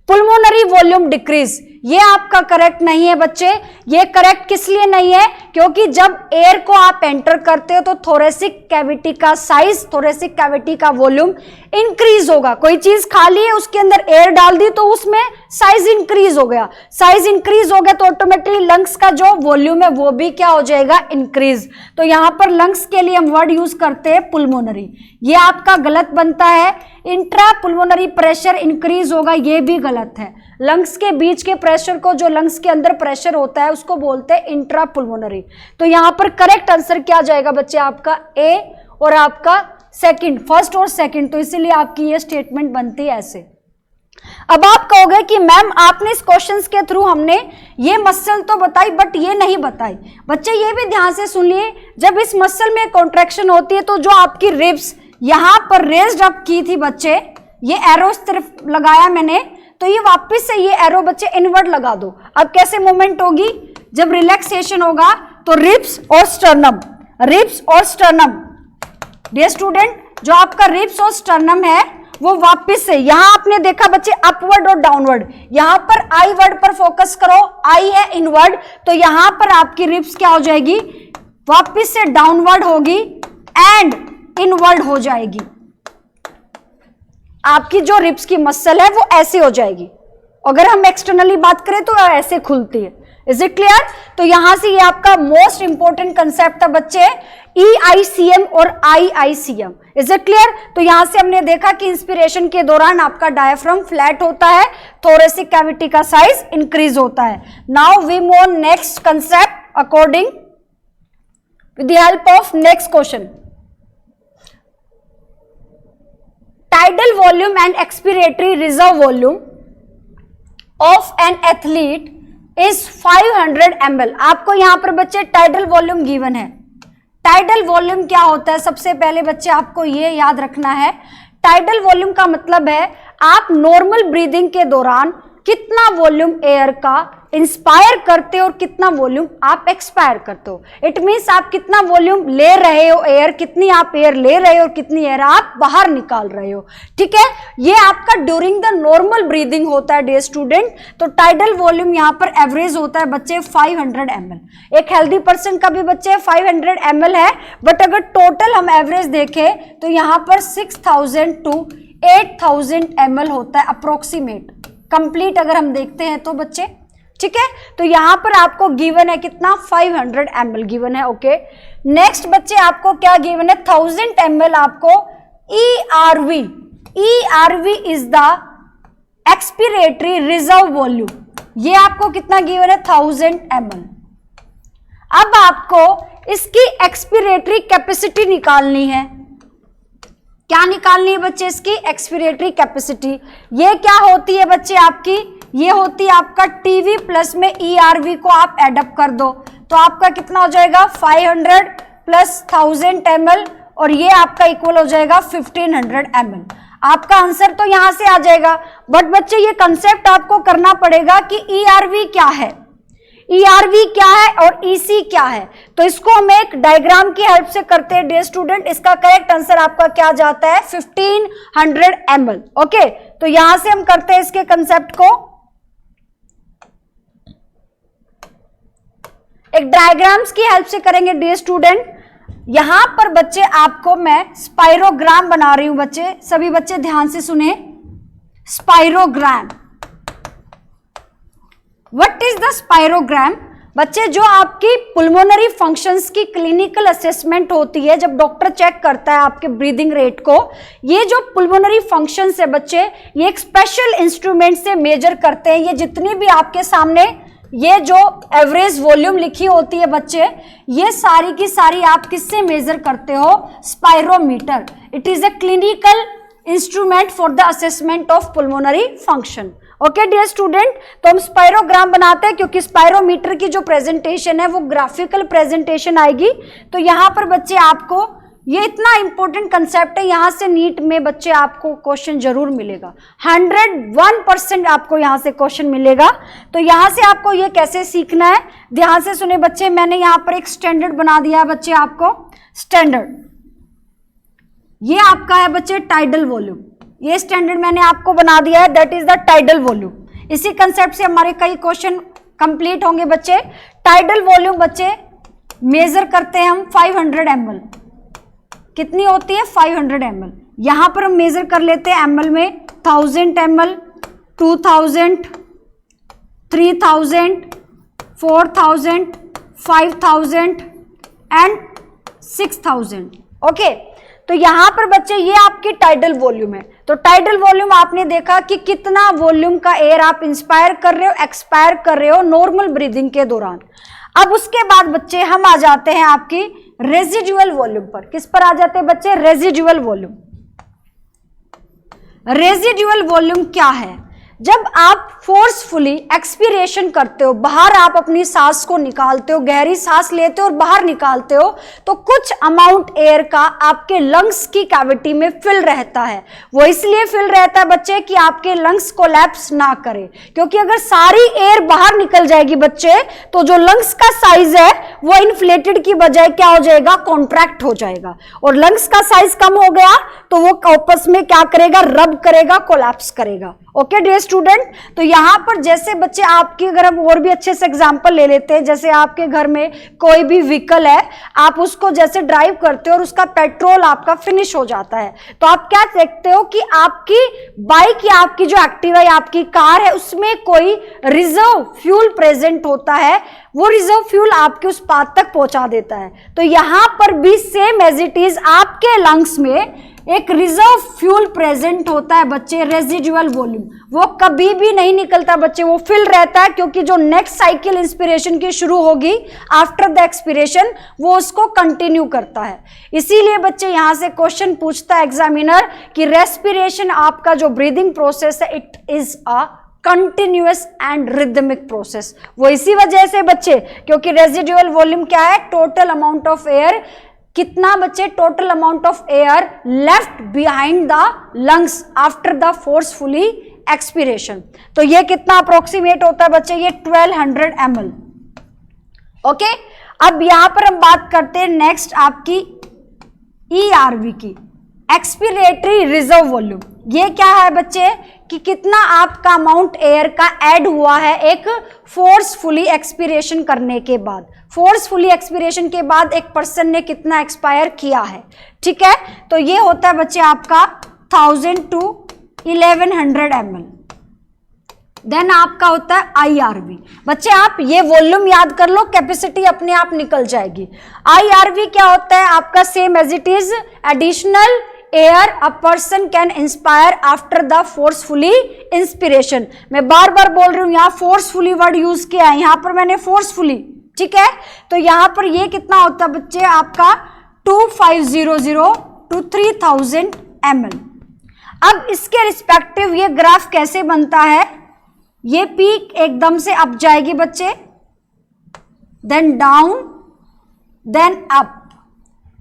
A: पुल्मोनरी वॉल्यूम डिक्रीज, ये आपका करेक्ट नहीं है बच्चे। ये करेक्ट किस लिए नहीं है? क्योंकि जब एयर को आप एंटर करते हो तो थोरेसिक कैविटी का साइज, थोरेसिक कैविटी का वॉल्यूम इंक्रीज होगा। कोई चीज खाली है, उसके अंदर एयर डाल दी तो उसमें साइज इंक्रीज हो गया। साइज इंक्रीज हो गया तो ऑटोमेटिकली लंग्स का जो वॉल्यूम है वो भी क्या हो जाएगा? इंक्रीज। तो यहां पर लंग्स के लिए हम वर्ड यूज करते हैं पुल्मोनरी। ये आपका गलत बनता है। इंट्रा पुल्मोनरी प्रेशर इंक्रीज होगा, ये भी गलत है। लंग्स के बीच के प्रेशर को, जो लंग्स के अंदर प्रेशर होता है, उसको बोलते हैं इंट्रा पुल्मोनरी। तो यहां पर करेक्ट आंसर क्या जाएगा बच्चे? आपका ए और आपका सेकंड, फर्स्ट और सेकंड। तो इसीलिए आपकी ये स्टेटमेंट बनती है ऐसे। अब आप कहोगे कि मैम आपने इस क्वेश्चंस के थ्रू हमने ये मसल तो बताई बट ये नहीं बताई। बच्चे ये भी ध्यान से सुन लिए, जब इस मसल में कॉन्ट्रैक्शन होती है तो जो आपकी रिब्स यहां पर रेज्ड अप की थी बच्चे, ये एरो इस तरफ लगाया मैंने, तो ये वापस से ये एरो बच्चे इनवर्ड लगा दो। अब कैसे मूवमेंट होगी? जब रिलैक्सेशन होगा तो रिब्स और स्टर्नम, रिब्स और स्टर्नम, डियर स्टूडेंट, जो आपका रिब्स और स्टर्नम है वो वापस से, यहां आपने देखा बच्चे अपवर्ड और डाउनवर्ड, यहां पर आई वर्ड पर फोकस करो, आई है इनवर्ड, तो यहां पर आपकी रिब्स क्या हो जाएगी? वापस से डाउनवर्ड होगी एंड इनवर्ड हो जाएगी। आपकी जो रिब्स की मसल है वो ऐसे हो जाएगी। अगर हम एक्सटर्नली बात करें तो ऐसे खुलती है। Is it clear? तो यहां से ये आपका मोस्ट इंपॉर्टेंट कंसेप्ट है बच्चे, EICM और IICM। Is it clear? तो यहां से हमने देखा कि इंस्पिरेशन के दौरान आपका डायफ्राम फ्लैट होता है, थोरेसिक कैविटी का साइज इंक्रीज होता है। Now we move on next concept according with the help of next question. Tidal volume and expiratory reserve volume of an athlete is 500 ml। आपको यहां पर बच्चे टाइडल वॉल्यूम गिवन है। Tidal volume क्या होता है? सबसे पहले बच्चे आपको ये याद रखना है, टाइडल वॉल्यूम का मतलब है आप नॉर्मल ब्रीदिंग के दौरान कितना वॉल्यूम एयर का इंस्पायर करते हो और कितना वॉल्यूम आप एक्सपायर करते हो। इट मीन्स आप कितना वॉल्यूम ले रहे हो एयर, कितनी आप एयर ले रहे हो और कितनी एयर आप बाहर निकाल रहे हो। ठीक है, ये आपका ड्यूरिंग द नॉर्मल ब्रीदिंग होता है डियर स्टूडेंट। तो टाइडल वॉल्यूम यहाँ पर एवरेज होता है बच्चे 500 ml। एक हेल्दी पर्सन का भी बच्चे 500 ml है, बट अगर टोटल हम एवरेज देखें तो यहाँ पर 6000 to 8000 ml होता है अप्रोक्सीमेट, कंप्लीट अगर हम देखते हैं तो बच्चे। ठीक है, तो यहां पर आपको गिवन है कितना? 500 ml गिवन है। ओके, नेक्स्ट बच्चे आपको क्या गिवन है? 1000 ml आपको ERV। ERV is the expiratory reserve volume. ये आपको कितना गिवन है? 1000 ml। अब आपको इसकी एक्सपिरेटरी कैपेसिटी निकालनी है। क्या निकालनी है बच्चे? इसकी एक्सपिरेटरी कैपेसिटी। ये क्या होती है बच्चे आपकी? ये होती है आपका टीवी प्लस में ERV को आप एडअप कर दो तो आपका कितना हो जाएगा? 500 प्लस 1000 ml और ये आपका इक्वल हो जाएगा 1500 ml। आपका आंसर तो यहां से आ जाएगा, बट बच्चे ये कंसेप्ट आपको करना पड़ेगा कि ERV क्या है, ERV क्या है और EC क्या है। तो इसको हम एक डायग्राम की हेल्प से करते हैं डियर स्टूडेंट। इसका करेक्ट आंसर आपका क्या जाता है? 1500 ml। ओके, तो यहां से हम करते हैं इसके कंसेप्ट को, एक डायग्राम्स की हेल्प से करेंगे डियर स्टूडेंट। यहां पर बच्चे आपको मैं स्पाइरोग्राम बना रही हूं बच्चे, सभी बच्चे ध्यान से सुने। स्पाइरोग्राम, व्हाट इज द स्पाइरोग्राम? बच्चे जो आपकी पुल्मोनरी फंक्शंस की क्लिनिकल असेसमेंट होती है, जब डॉक्टर चेक करता है आपके ब्रीदिंग रेट को, ये जो पुल्मोनरी फंक्शंस है बच्चे, ये एक स्पेशल इंस्ट्रूमेंट से मेजर करते हैं। ये जितनी भी आपके सामने ये जो एवरेज वॉल्यूम लिखी होती है बच्चे, ये सारी की सारी आप किससे मेजर करते हो? Spirometer. It is a clinical instrument for the assessment of pulmonary function. Okay dear student, तो हम स्पाइरोग्राम बनाते हैं क्योंकि स्पाइरोमीटर की जो प्रेजेंटेशन है वो ग्राफिकल प्रेजेंटेशन आएगी। तो यहां पर बच्चे आपको ये इतना इंपॉर्टेंट कंसेप्ट है, यहां से नीट में बच्चे आपको क्वेश्चन जरूर मिलेगा, 101% आपको यहां से क्वेश्चन मिलेगा। तो यहां से आपको ये कैसे सीखना है, ध्यान से सुने बच्चे। मैंने यहां पर एक स्टैंडर्ड बना दिया है बच्चे आपको, स्टैंडर्ड। ये आपका है बच्चे टाइडल वॉल्यूम, ये स्टैंडर्ड मैंने आपको बना दिया है, that is the tidal volume. इसी कंसेप्ट से हमारे कई क्वेश्चन कंप्लीट होंगे बच्चे। टाइडल वॉल्यूम बच्चे मेजर करते हैं हम 500 ml, कितनी होती है 500 ml। यहां पर हम मेजर कर लेते हैं ml में 1000 ml, 2000, 3000, 4000, 5000 एंड 6000। ओके, तो यहां पर बच्चे ये आपकी टाइडल वॉल्यूम है। तो टाइडल वॉल्यूम आपने देखा कि कितना वॉल्यूम का एयर आप इंस्पायर कर रहे हो, एक्सपायर कर रहे हो नॉर्मल ब्रीदिंग के दौरान। अब उसके बाद बच्चे हम आ जाते हैं आपकी रेजिडुअल वॉल्यूम पर। किस पर आ जाते हैं बच्चे? Residual volume. रेजिडुअल वॉल्यूम क्या है? जब आप फोर्सफुली एक्सपीरेशन करते हो, बाहर आप अपनी सांस को निकालते हो, गहरी सांस लेते हो और बाहर निकालते हो, तो कुछ अमाउंट एयर का आपके लंग्स की कैविटी में फिल रहता है। वो इसलिए फिल रहता है बच्चे कि आपके लंग्स कोलैप्स ना करे, क्योंकि अगर सारी एयर बाहर निकल जाएगी बच्चे तो जो लंग्स का साइज है वो इन्फ्लेटेड की बजाय क्या हो जाएगा? कॉन्ट्रैक्ट हो जाएगा। और लंग्स का साइज कम हो गया तो वो आपस में क्या करेगा? रब करेगा, कोलैप्स करेगा। ओके डियर स्टूडेंट, तो यहां पर जैसे बच्चे आपकी, अगर हम और भी अच्छे से एग्जांपल ले लेते हैं, जैसे आपके घर में कोई भी व्हीकल है, आप उसको जैसे ड्राइव करते हो और उसका पेट्रोल आपका फिनिश हो जाता है, तो आप क्या देखते हो कि आपकी बाइक या आपकी जो एक्टिवा या आपकी कार है उसमें कोई रिजर्व फ्यूल प्रेजेंट होता है। वो रिजर्व फ्यूल आपके उस पाथ तक पहुंचा देता है। तो यहां पर भी सेम एज इट इज आपके लंग्स में एक रिजर्व फ्यूल प्रेजेंट होता है बच्चे, रेजिडुअल वॉल्यूम। वो कभी भी नहीं निकलता बच्चे, वो फिल रहता है, क्योंकि जो नेक्स्ट साइकिल इंस्पिरेशन की शुरू होगी आफ्टर द एक्सपिरेशन वो उसको कंटिन्यू करता है। इसीलिए बच्चे यहां से क्वेश्चन पूछता है एग्जामिनर कि रेस्पिरेशन आपका जो ब्रीदिंग प्रोसेस है it is a continuous and rhythmic process. वो इसी वजह से बच्चे, क्योंकि रेजिडुअल वॉल्यूम क्या है? टोटल अमाउंट ऑफ एयर, कितना बच्चे? Total amount of air left behind the lungs after the forcefully expiration. तो ये कितना अप्रोक्सीमेट होता है बच्चे? ये 1200 ml। ओके, अब यहां पर हम बात करते हैं नेक्स्ट आपकी ERV की, एक्सपिरेटरी रिजर्व वॉल्यूम। ये क्या है बच्चे? कि कितना आपका अमाउंट एयर का ऐड हुआ है एक फोर्सफुली एक्सपिरेशन करने के बाद। फोर्सफुली एक्सपिरेशन के बाद एक पर्सन ने कितना एक्सपायर किया है, ठीक है? तो ये होता है बच्चे आपका 1000 to 1100 ml। देन आपका होता है IRV। बच्चे आप ये वॉल्यूम याद कर लो, कैपेसिटी अपने आप निकल जाएगी। IRV क्या होता है आपका? Same as it is additional air a person can inspire after the forcefully inspiration. मैं बार बार बोल रही हूं, यहां फोर्सफुली वर्ड यूज किया है, यहां पर मैंने फोर्सफुली, ठीक है? तो यहां पर ये कितना होता है बच्चे आपका 2500 to 3000 ml। अब इसके रिस्पेक्टिव ये ग्राफ कैसे बनता है? ये पीक एकदम से अप जाएगी बच्चे, देन डाउन, देन अप।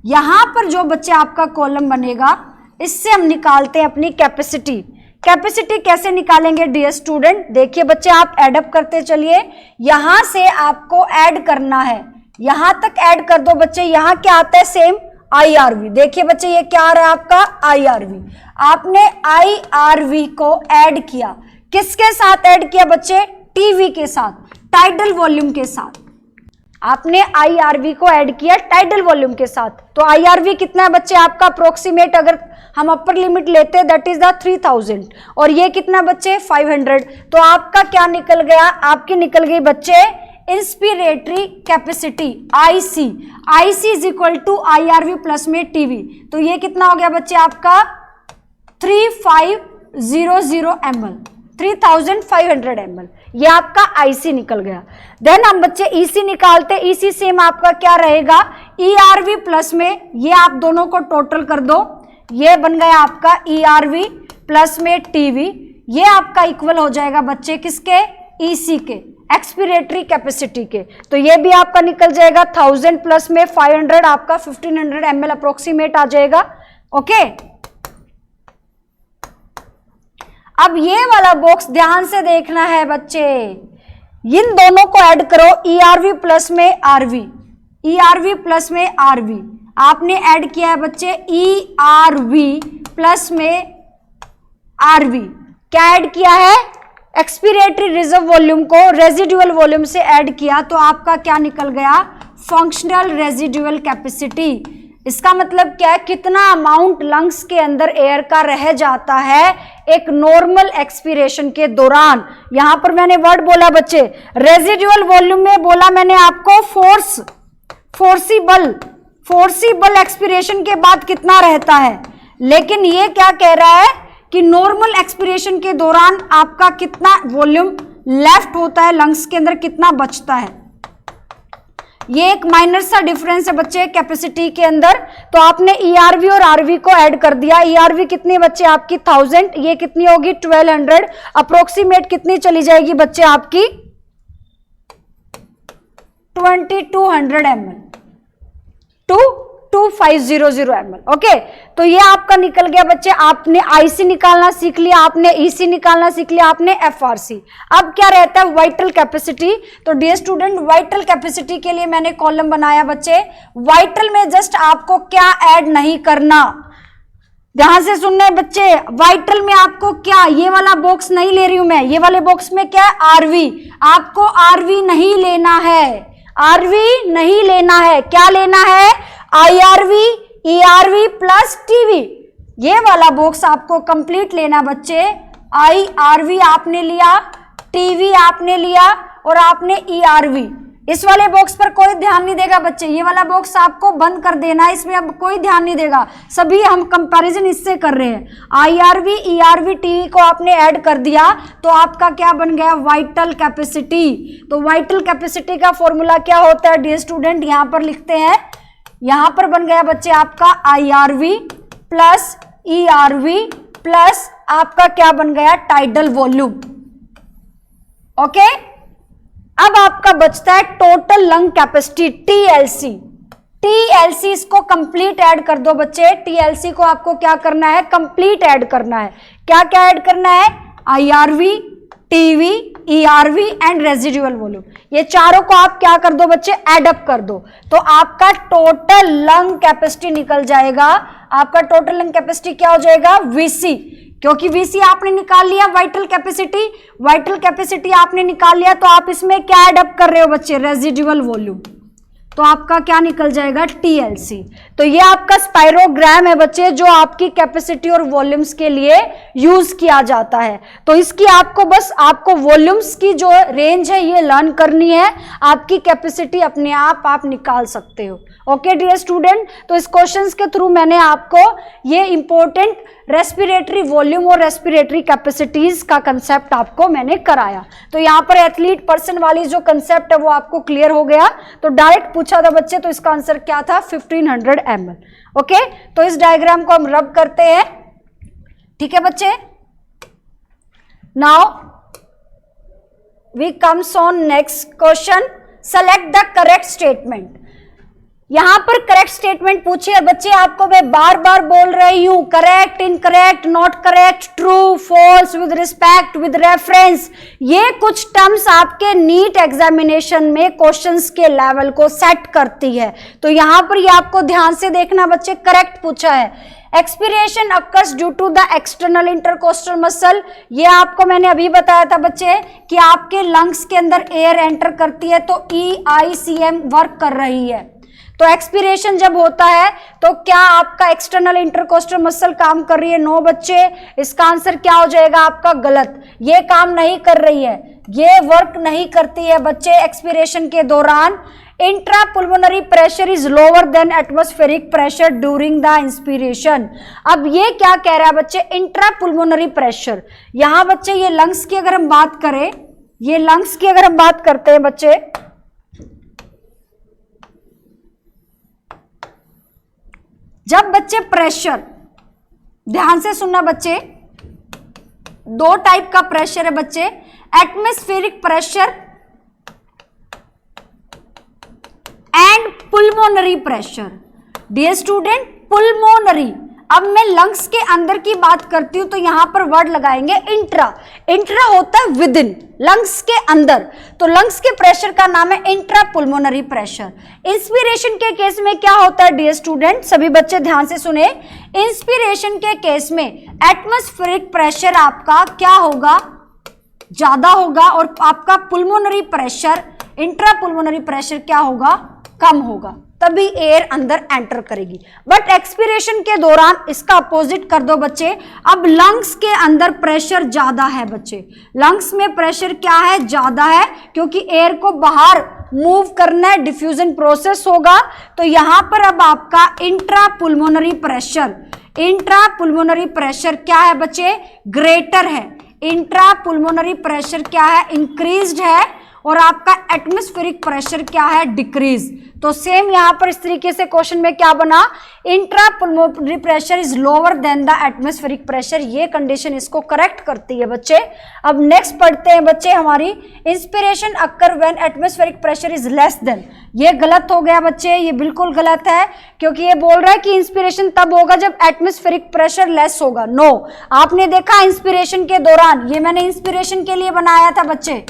A: यहां पर जो बच्चे आपका कॉलम बनेगा, इससे हम निकालते हैं अपनी कैपेसिटी। कैपेसिटी कैसे निकालेंगे डियर स्टूडेंट? देखिए बच्चे आप एडअप करते चलिए, यहां से आपको ऐड करना है, यहां तक ऐड कर दो बच्चे। यहां क्या आता है? Same IRV। देखिए बच्चे ये क्या आ रहा है आपका? IRV। आपने IRV को ऐड किया, किसके साथ ऐड किया बच्चे? टीवी के साथ, टाइडल वॉल्यूम के साथ। आपने IRV को ऐड किया टाइडल वॉल्यूम के साथ। तो IRV कितना है बच्चे आपका? अप्रोक्सीमेट अगर हम अपर लिमिट लेते हैं दैट इज द 3000, और ये कितना बच्चे? 500। तो आपका क्या निकल गया? आपकी निकल गई बच्चे inspiratory capacity IC। IC is equal to IRV plus में TV। तो ये कितना हो गया बच्चे आपका? 3500 ml, 3500 ml। ये आपका IC निकल गया। देन हम बच्चे EC निकालते। EC सेम आपका क्या रहेगा? ERV प्लस में, ये आप दोनों को टोटल कर दो, ये बन गया आपका ERV प्लस में TV। ये आपका इक्वल हो जाएगा बच्चे किसके? EC के, एक्सपिरेटरी कैपेसिटी के। तो ये भी आपका निकल जाएगा 1000 प्लस में 500, आपका 1500 ml अप्रोक्सीमेट आ जाएगा। ओके, अब ये वाला बॉक्स ध्यान से देखना है बच्चे, इन दोनों को ऐड करो, ERV प्लस में RV, ERV प्लस में RV। आपने ऐड किया है बच्चे ERV प्लस में RV। क्या ऐड किया है? एक्सपिरेटरी रिजर्व वॉल्यूम को रेजिडुअल वॉल्यूम से ऐड किया तो आपका क्या निकल गया, फंक्शनल रेजिडुअल कैपेसिटी। इसका मतलब क्या है, कितना अमाउंट लंग्स के अंदर एयर का रह जाता है एक नॉर्मल एक्सपीरेशन के दौरान। यहां पर मैंने वर्ड बोला बच्चे, रेजिडुअल वॉल्यूम में बोला मैंने आपको फोर्सिबल एक्सपीरेशन के बाद कितना रहता है, लेकिन ये क्या कह रहा है कि नॉर्मल एक्सपीरेशन के दौरान आपका कितना वॉल्यूम लेफ्ट होता है लंग्स के अंदर, कितना बचता है। ये एक माइनर सा डिफरेंस है बच्चे कैपेसिटी के अंदर। तो आपने ERV और RV को ऐड कर दिया। ERV कितनी बच्चे आपकी 1000, ये कितनी होगी 1200, अप्रोक्सीमेट कितनी चली जाएगी बच्चे आपकी 2200 ml टू 2500 ml। ओके, तो ये आपका निकल गया बच्चे। आपने IC निकालना सीख लिया, आपने EC निकालना सीख लिया, आपने FRC। अब क्या रहता है वाइटल कैपेसिटी। तो डियर स्टूडेंट, वाइटल कैपेसिटी के लिए मैंने कॉलम बनाया बच्चे। वाइटल में जस्ट आपको क्या ऐड नहीं करना, ध्यान से सुनना है बच्चे। वाइटल में आपको क्या, ये वाला बॉक्स नहीं ले रही हूं मैं, ये वाले बॉक्स में क्या है RV, आपको RV नहीं लेना है, RV नहीं लेना है। क्या लेना है, IRV, ERV प्लस TV। ये वाला बॉक्स आपको कंप्लीट लेना बच्चे। IRV आपने लिया, TV आपने लिया और आपने ERV। इस वाले बॉक्स पर कोई ध्यान नहीं देगा बच्चे, ये वाला बॉक्स आपको बंद कर देना है, इसमें अब कोई ध्यान नहीं देगा, सभी हम कंपैरिजन इससे कर रहे हैं। IRV, ERV, TV को आपने ऐड कर दिया तो आपका क्या बन गया, वाइटल कैपेसिटी। तो वाइटल कैपेसिटी का फॉर्मूला क्या होता है डियर स्टूडेंट, यहां पर लिखते हैं। यहां पर बन गया बच्चे आपका IRV प्लस ERV प्लस आपका क्या बन गया, टाइडल वॉल्यूम। ओके, अब आपका बचता है total lung capacity TLC। TLC इसको कंप्लीट ऐड कर दो बच्चे। TLC को आपको क्या करना है, कंप्लीट ऐड करना है। क्या क्या ऐड करना है, IRV, TV, ERV and residual volume. ये चारों को आप क्या कर दो बच्चे, ऐड अप कर दो, तो आपका टोटल लंग कैपेसिटी निकल जाएगा। आपका टोटल लंग कैपेसिटी क्या हो जाएगा, VC, क्योंकि VC आपने निकाल लिया वाइटल कैपेसिटी आपने निकाल लिया, तो आप इसमें क्या ऐड अप कर रहे हो बच्चे, रेजिडुअल वॉल्यूम। तो आपका क्या निकल जाएगा, TLC। तो ये आपका स्पाइरोग्राम है बच्चे, जो आपकी कैपेसिटी और वॉल्यूम्स के लिए यूज किया जाता है। तो इसकी आपको वॉल्यूम्स की जो रेंज है ये लर्न करनी है, आपकी कैपेसिटी अपने आप निकाल सकते हो। ओके डियर स्टूडेंट, तो इस क्वेश्चंस के थ्रू मैंने आपको ये इंपॉर्टेंट रेस्पिरेटरी वॉल्यूम और रेस्पिरेटरी कैपेसिटीज का कंसेप्ट आपको मैंने कराया। तो यहाँ पर एथलीट पर्सन वाली जो कंसेप्ट है वो आपको क्लियर हो गया। तो डायरेक्ट पूछा था बच्चे, तो इसका आंसर क्या था, 1500 ml। ओके, तो इस डायग्राम को हम रब करते हैं, ठीक है बच्चे। Now we comes on next question, select the correct statement. यहां पर करेक्ट स्टेटमेंट पूछे है बच्चे, आपको मैं बार बार बोल रही हूं, correct, incorrect, not correct, true, false, with respect, with reference. ये कुछ टर्म्स आपके नीट एग्जामिनेशन में क्वेश्चंस के लेवल को सेट करती है। तो यहां पर ये आपको ध्यान से देखना बच्चे, करेक्ट पूछा है। Expiration occurs due to the external intercostal muscle. ये आपको मैंने अभी बताया था बच्चे कि आपके लंग्स के अंदर एयर एंटर करती है तो EICM वर्क कर रही है। तो एक्सपीरेशन जब होता है तो क्या आपका एक्सटर्नल इंटरकोस्टल मसल काम कर रही है, नो बच्चे। इसका आंसर क्या हो जाएगा आपका, गलत। ये काम नहीं कर रही है, ये वर्क नहीं करती है बच्चे एक्सपीरेशन के दौरान। Intrapulmonary pressure is lower than atmospheric pressure during the inspiration. अब ये क्या कह रहा है बच्चे, इंट्रापुल्मोनरी प्रेशर। यहां बच्चे ये लंग्स की अगर हम बात करें, ये लंग्स की अगर हम बात करते हैं बच्चे, जब बच्चे प्रेशर, ध्यान से सुनना बच्चे, दो टाइप का प्रेशर है बच्चे, atmospheric pressure and pulmonary pressure. Dear student, pulmonary, अब मैं लंग्स के अंदर की बात करती हूं तो यहां पर वर्ड लगाएंगे इंट्रा। इंट्रा होता है विद इन, लंग्स के अंदर, तो लंग्स के प्रेशर का नाम है इंट्रा पुल्मोनरी प्रेशर। इंस्पिरेशन के केस में क्या होता है डियर स्टूडेंट, सभी बच्चे ध्यान से सुने। इंस्पिरेशन के केस में एटमॉस्फेरिक प्रेशर आपका क्या होगा, ज्यादा होगा और आपका पुल्मोनरी प्रेशर, इंट्रा पुल्मोनरी प्रेशर क्या होगा, कम होगा, तभी एयर अंदर एंटर करेगी। बट एक्सपीरेशन के दौरान इसका अपोजिट कर दो बच्चे, अब लंग्स के अंदर प्रेशर ज्यादा है बच्चे, लंग्स में प्रेशर क्या है, ज्यादा है, क्योंकि एयर को बाहर मूव करना है, डिफ्यूजन प्रोसेस होगा। तो यहां पर अब आपका intra pulmonary pressure, intra pulmonary pressure क्या है बच्चे, ग्रेटर है, इंट्रा पुल्मोनरी प्रेशर क्या है, इंक्रीज्ड है, और आपका एटमॉस्फेरिक प्रेशर क्या है, डिक्रीज। तो सेम यहां पर इस तरीके से क्वेश्चन में क्या बना, intra pulmonary pressure is lower than the atmospheric pressure, ये कंडीशन इसको करेक्ट करती है बच्चे। अब नेक्स्ट पढ़ते हैं बच्चे हमारी, inspiration occur when atmospheric pressure is less than, ये गलत हो गया बच्चे, ये बिल्कुल गलत है, क्योंकि ये बोल रहा है कि इंस्पिरेशन तब होगा जब एटमॉस्फेरिक प्रेशर लेस होगा। नो, आपने देखा इंस्पिरेशन के दौरान, ये मैंने इंस्पिरेशन के लिए बनाया था बच्चे,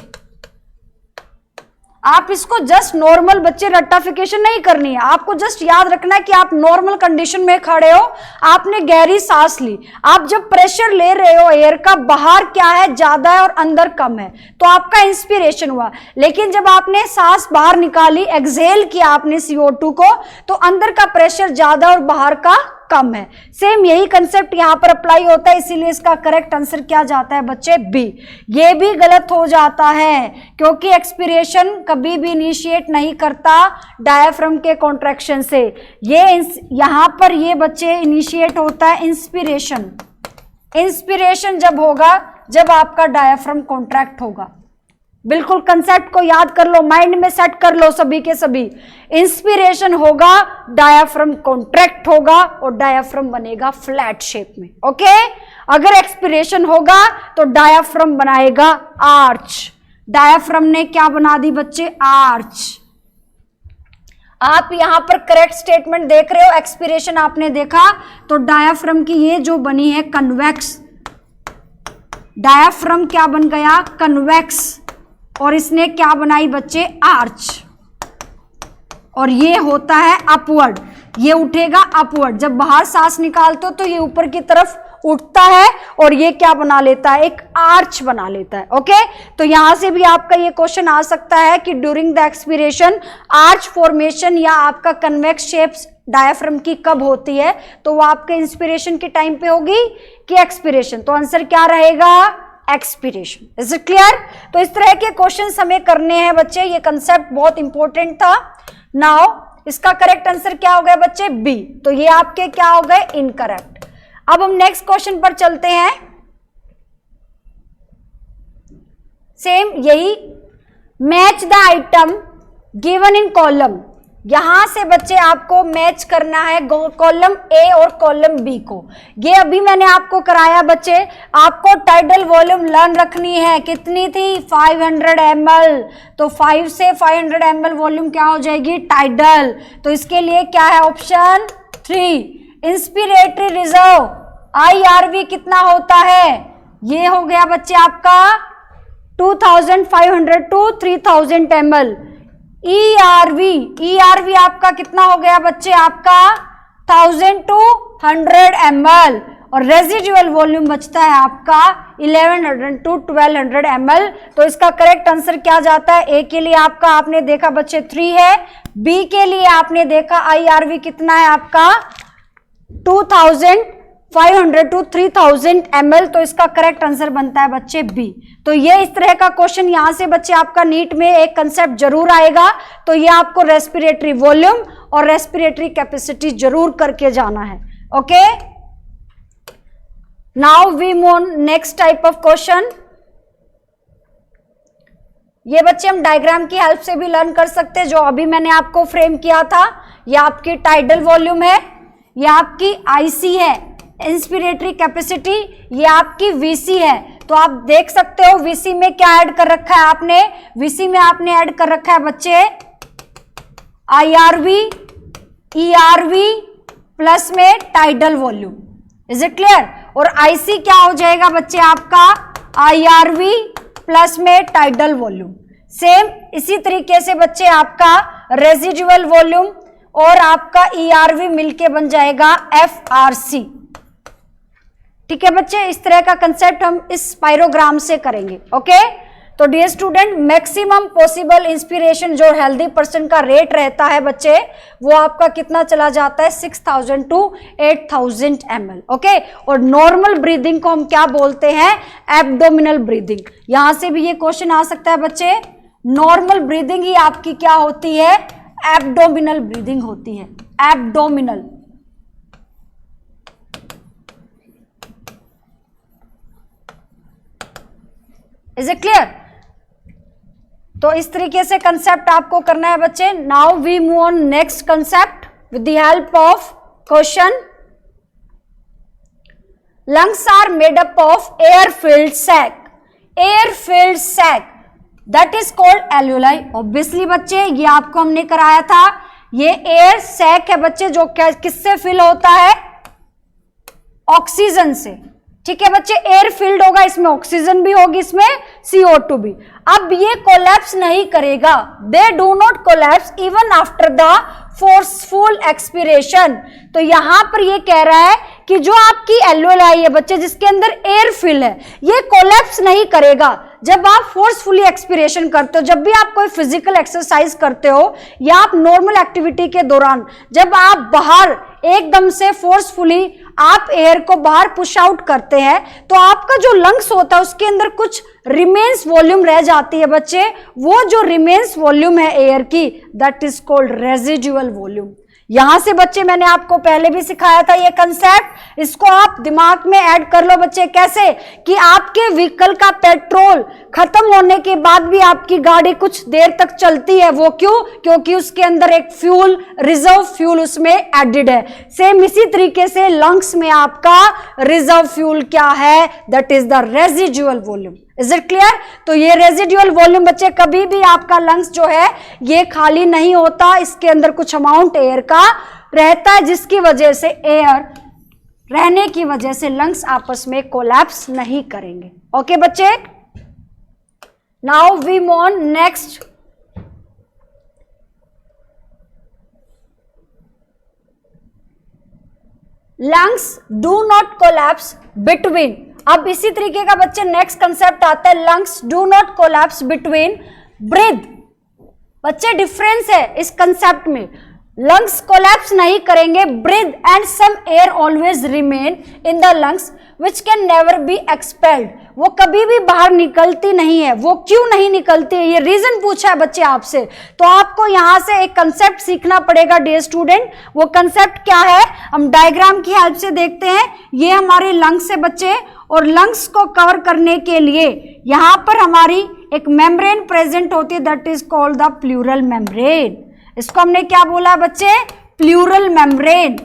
A: आप इसको जस्ट नॉर्मल बच्चे रट्टाफिकेशन नहीं करनी है, आपको जस्ट याद रखना है कि आप नॉर्मल कंडीशन में खड़े हो, आपने गहरी सांस ली, आप जब प्रेशर ले रहे हो एयर का, बाहर क्या है, ज्यादा है और अंदर कम है, तो आपका इंस्पिरेशन हुआ। लेकिन जब आपने सांस बाहर निकाली, एक्सहेल किया आपने CO2 को, तो अंदर का प्रेशर ज्यादा और बाहर का कम है। सेम यही कंसेप्ट यहां पर अप्लाई होता है, इसीलिए इसका करेक्ट आंसर क्या जाता है बच्चे, बी। ये भी गलत हो जाता है, क्योंकि एक्सपीरेशन कभी भी इनिशिएट नहीं करता डायफ्राम के कॉन्ट्रैक्शन से, ये यहां पर ये बच्चे इनिशिएट होता है इंस्पिरेशन। इंस्पिरेशन जब होगा जब आपका डायफ्राम कॉन्ट्रैक्ट होगा, बिल्कुल कंसेप्ट को याद कर लो, माइंड में सेट कर लो सभी के सभी। इंस्पिरेशन होगा, डायाफ्राम कॉन्ट्रैक्ट होगा और डायाफ्राम बनेगा फ्लैट शेप में। ओके, अगर एक्सपिरेशन होगा तो डायाफ्राम बनाएगा आर्च, डायाफ्राम ने क्या बना दी बच्चे, आर्च। आप यहां पर करेक्ट स्टेटमेंट देख रहे हो, एक्सपिरेशन आपने देखा तो डायाफ्राम की ये जो बनी है कन्वेक्स, डायाफ्राम क्या बन गया, कन्वेक्स, और इसने क्या बनाई बच्चे, आर्च, और ये होता है अपवर्ड, ये उठेगा अपवर्ड, जब बाहर सांस निकालते हो तो ये ऊपर की तरफ उठता है और ये क्या बना लेता है, एक आर्च बना लेता है। ओके, तो यहां से भी आपका ये क्वेश्चन आ सकता है कि during the expiration arch formation या आपका कन्वेक्स शेप्स डायफ्राम की कब होती है, तो वो आपके इंस्पिरेशन के टाइम पे होगी कि एक्सपीरेशन, तो आंसर क्या रहेगा, एक्सपीरेशन। Is it clear? तो इस तरह के क्वेश्चंस हमें करने हैं बच्चे, ये कंसेप्ट बहुत इंपॉर्टेंट था। नाउ इसका करेक्ट आंसर क्या हो गया बच्चे, बी, तो ये आपके क्या हो गए, इनकरेक्ट। अब हम नेक्स्ट क्वेश्चन पर चलते हैं, सेम यही, match the item given in column, यहां से बच्चे आपको मैच करना है कॉलम ए और कॉलम बी को। ये अभी मैंने आपको कराया बच्चे, आपको टाइडल वॉल्यूम लर्न रखनी है, कितनी थी, 500 ml, तो 5 से 500 ml वॉल्यूम क्या हो जाएगी, टाइडल। तो इसके लिए क्या है, ऑप्शन 3, इंस्पिरेटरी रिजर्व IRV कितना होता है, ये हो गया बच्चे आपका 2500 to 3000 ml। ERV आपका कितना हो गया बच्चे, आपका 1000 to 100 ml, और रेजिडुअल वॉल्यूम बचता है आपका 1100 to 1200 ml। तो इसका करेक्ट आंसर क्या जाता है, ए के लिए आपका आपने देखा बच्चे 3 है, बी के लिए आपने देखा IRV कितना है आपका 2500 to 3000 ml, तो इसका करेक्ट आंसर बनता है बच्चे बी। तो ये इस तरह का क्वेश्चन यहां से बच्चे आपका नीट में एक कंसेप्ट जरूर आएगा, तो ये आपको रेस्पिरेटरी वॉल्यूम और रेस्पिरेटरी कैपेसिटी जरूर करके जाना है। Okay, now we move next type of question. ये बच्चे हम डायग्राम की हेल्प से भी लर्न कर सकते हैं, जो अभी मैंने आपको फ्रेम किया था। ये आपकी टाइडल वॉल्यूम है, ये आपकी IC है, इंस्पिरेटरी कैपेसिटी, ये आपकी VC है। तो आप देख सकते हो VC में क्या ऐड कर रखा है आपने, VC में आपने ऐड कर रखा है बच्चे IRV, ERV प्लस में tidal volume. Is it clear? और IC क्या हो जाएगा बच्चे आपका IRV प्लस में टाइडल वॉल्यूम। सेम इसी तरीके से बच्चे आपका रेजिडुअल वॉल्यूम और आपका ERV मिलके बन जाएगा FRC। ठीक है बच्चे, इस तरह का कंसेप्ट हम इस पायरोग्राम से करेंगे। ओके, तो dear student, maximum possible inspiration जो हेल्दी पर्सन का रेट रहता है बच्चे, वो आपका कितना चला जाता है, 6000 to 8000 ml। ओके, और नॉर्मल ब्रीदिंग को हम क्या बोलते हैं, एब्डोमिनल ब्रीदिंग। यहां से भी ये क्वेश्चन आ सकता है बच्चे, नॉर्मल ब्रीदिंग ही आपकी क्या होती है, एब्डोमिनल ब्रीदिंग होती है, एब्डोमिनल। Is it clear? तो इस तरीके से कंसेप्ट आपको करना है बच्चे। Now we move on next concept with the help of question. Lungs are made up of air filled sac, air filled sac that is called alveoli. Obviously बच्चे ये आपको हमने कराया था, ये एयर सैक है बच्चे, जो क्या किससे फिल होता है, ऑक्सीजन से। ठीक है बच्चे, एयर फिल्ड होगा, इसमें ऑक्सीजन भी होगी, इसमें CO2 भी। अब ये कोलैप्स नहीं करेगा, they do not collapse even after the forceful expiration. तो यहां पर ये कह रहा है कि जो आपकी एल्वेलाई है बच्चे, जिसके अंदर एयर फिल है, ये कोलैप्स नहीं करेगा जब आप फोर्सफुली एक्सपिरेशन करते हो। जब भी आप कोई फिजिकल एक्सरसाइज करते हो या आप नॉर्मल एक्टिविटी के दौरान जब आप बाहर एकदम से फोर्सफुली आप एयर को बाहर पुश आउट करते हैं, तो आपका जो लंग्स होता है उसके अंदर कुछ रिमेन्स वॉल्यूम रह जाती है बच्चे। वो जो रिमेन्स वॉल्यूम है एयर की, that is called residual volume. यहां से बच्चे मैंने आपको पहले भी सिखाया था ये कंसेप्ट, इसको आप दिमाग में ऐड कर लो बच्चे। कैसे कि आपके व्हीकल का पेट्रोल खत्म होने के बाद भी आपकी गाड़ी कुछ देर तक चलती है, वो क्यों, क्योंकि उसके अंदर एक फ्यूल, रिजर्व फ्यूल उसमें एडेड है। सेम इसी तरीके से लंग्स में आपका रिजर्व फ्यूल क्या है, that is the residual volume. Is it clear? तो ये रेजिडुअल वॉल्यूम बच्चे, कभी भी आपका लंग्स जो है ये खाली नहीं होता, इसके अंदर कुछ अमाउंट एयर का रहता है, जिसकी वजह से एयर रहने की वजह से लंग्स आपस में कोलैप्स नहीं करेंगे। ओके बच्चे, now we move on next. Lungs do not collapse between. अब इसी तरीके का बच्चे नेक्स्ट कंसेप्ट आता है, lungs do not collapse between breath. बच्चे डिफरेंस है इस कंसेप्ट में, लंग्स कोलैप्स नहीं करेंगे, breath and some air always remain in the lungs which can never be expelled. वो कभी भी बाहर निकलती नहीं है। वो क्यों नहीं निकलती है, ये रीजन पूछा है बच्चे आपसे। तो आपको यहां से एक कंसेप्ट सीखना पड़ेगा डियर स्टूडेंट। वो कंसेप्ट क्या है, हम डायग्राम की हेल्प से देखते हैं। ये हमारे लंग्स है बच्चे, और लंग्स को कवर करने के लिए यहां पर हमारी एक मेम्ब्रेन प्रेजेंट होती है, that is called the pleural membrane. इसको हमने क्या बोला बच्चे, प्लूरल मेम्ब्रेन।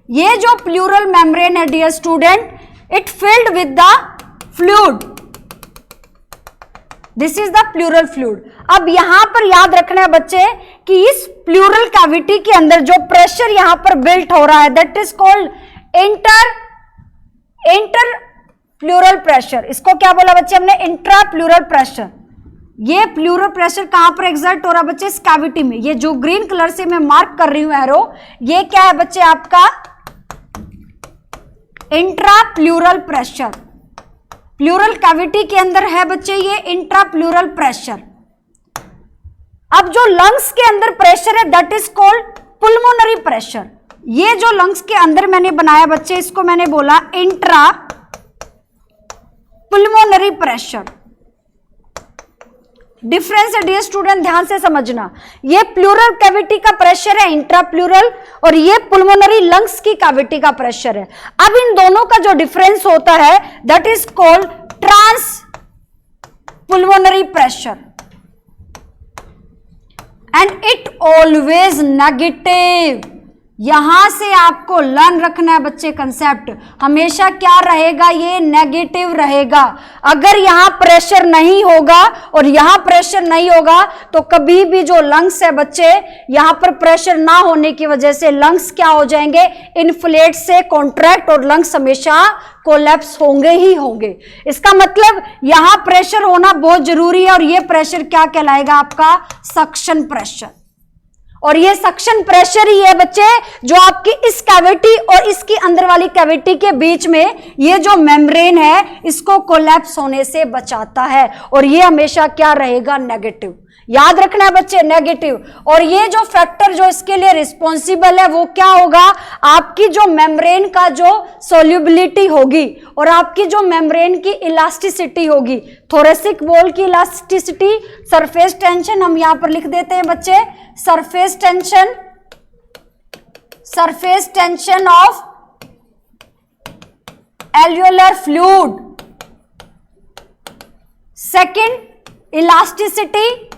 A: ये जो प्लूरल मेम्ब्रेन है dear student, it filled with the fluid, this is the pleural fluid. अब यहां पर याद रखना है बच्चे कि इस प्लूरल कैविटी के अंदर जो प्रेशर यहां पर बिल्ट हो रहा है, that is called inter plural pressure. इसको क्या बोला बच्चे हमने, इंट्रा प्लूरल प्रेशर। ये प्लूरल प्रेशर कहां पर एग्जर्ट हो रहा है बच्चे, इस कैविटी में। ये जो ग्रीन कलर से मैं मार्क कर रही हूं एरो, ये क्या है बच्चे आपका intra plural pressure. Pleural cavity के अंदर है बच्चे ये इंट्रा प्लूरल प्रेशर। अब जो लंग्स के अंदर प्रेशर है, दैट इज कॉल्ड पुल्मोनरी प्रेशर। ये जो लंग्स के अंदर मैंने बनाया बच्चे, इसको मैंने बोला इंट्रा पुल्मोनरी प्रेशर। डिफरेंस है डियर स्टूडेंट, ध्यान से समझना। ये प्लूरल कैविटी का प्रेशर है इंट्रा प्लूरल, और ये पुल्मोनरी लंग्स की कैविटी का प्रेशर है। अब इन दोनों का जो डिफरेंस होता है, that is called trans pulmonary pressure, and it always negative. यहां से आपको लर्न रखना है बच्चे कंसेप्ट, हमेशा क्या रहेगा, ये नेगेटिव रहेगा। अगर यहां प्रेशर नहीं होगा और यहां प्रेशर नहीं होगा, तो कभी भी जो लंग्स है बच्चे, यहां पर प्रेशर ना होने की वजह से लंग्स क्या हो जाएंगे, इन्फ्लेट से कॉन्ट्रैक्ट, और लंग्स हमेशा कोलैप्स होंगे ही होंगे। इसका मतलब यहां प्रेशर होना बहुत जरूरी है, और ये प्रेशर क्या कहलाएगा आपका, सक्शन प्रेशर। और ये सक्शन प्रेशर ही है बच्चे जो आपकी इस कैविटी और इसकी अंदर वाली कैविटी के बीच में ये जो मेम्ब्रेन है इसको कोलैप्स होने से बचाता है, और ये हमेशा क्या रहेगा, नेगेटिव। याद रखना है बच्चे, नेगेटिव। और ये जो फैक्टर जो इसके लिए रिस्पॉन्सिबल है वो क्या होगा, आपकी जो मेम्ब्रेन का जो सोल्यूबिलिटी होगी और आपकी जो मेम्ब्रेन की इलास्टिसिटी होगी, थोरेसिक वॉल की इलास्टिसिटी, सरफेस टेंशन हम यहां पर लिख देते हैं बच्चे, surface tension of alveolar fluid. Second, elasticity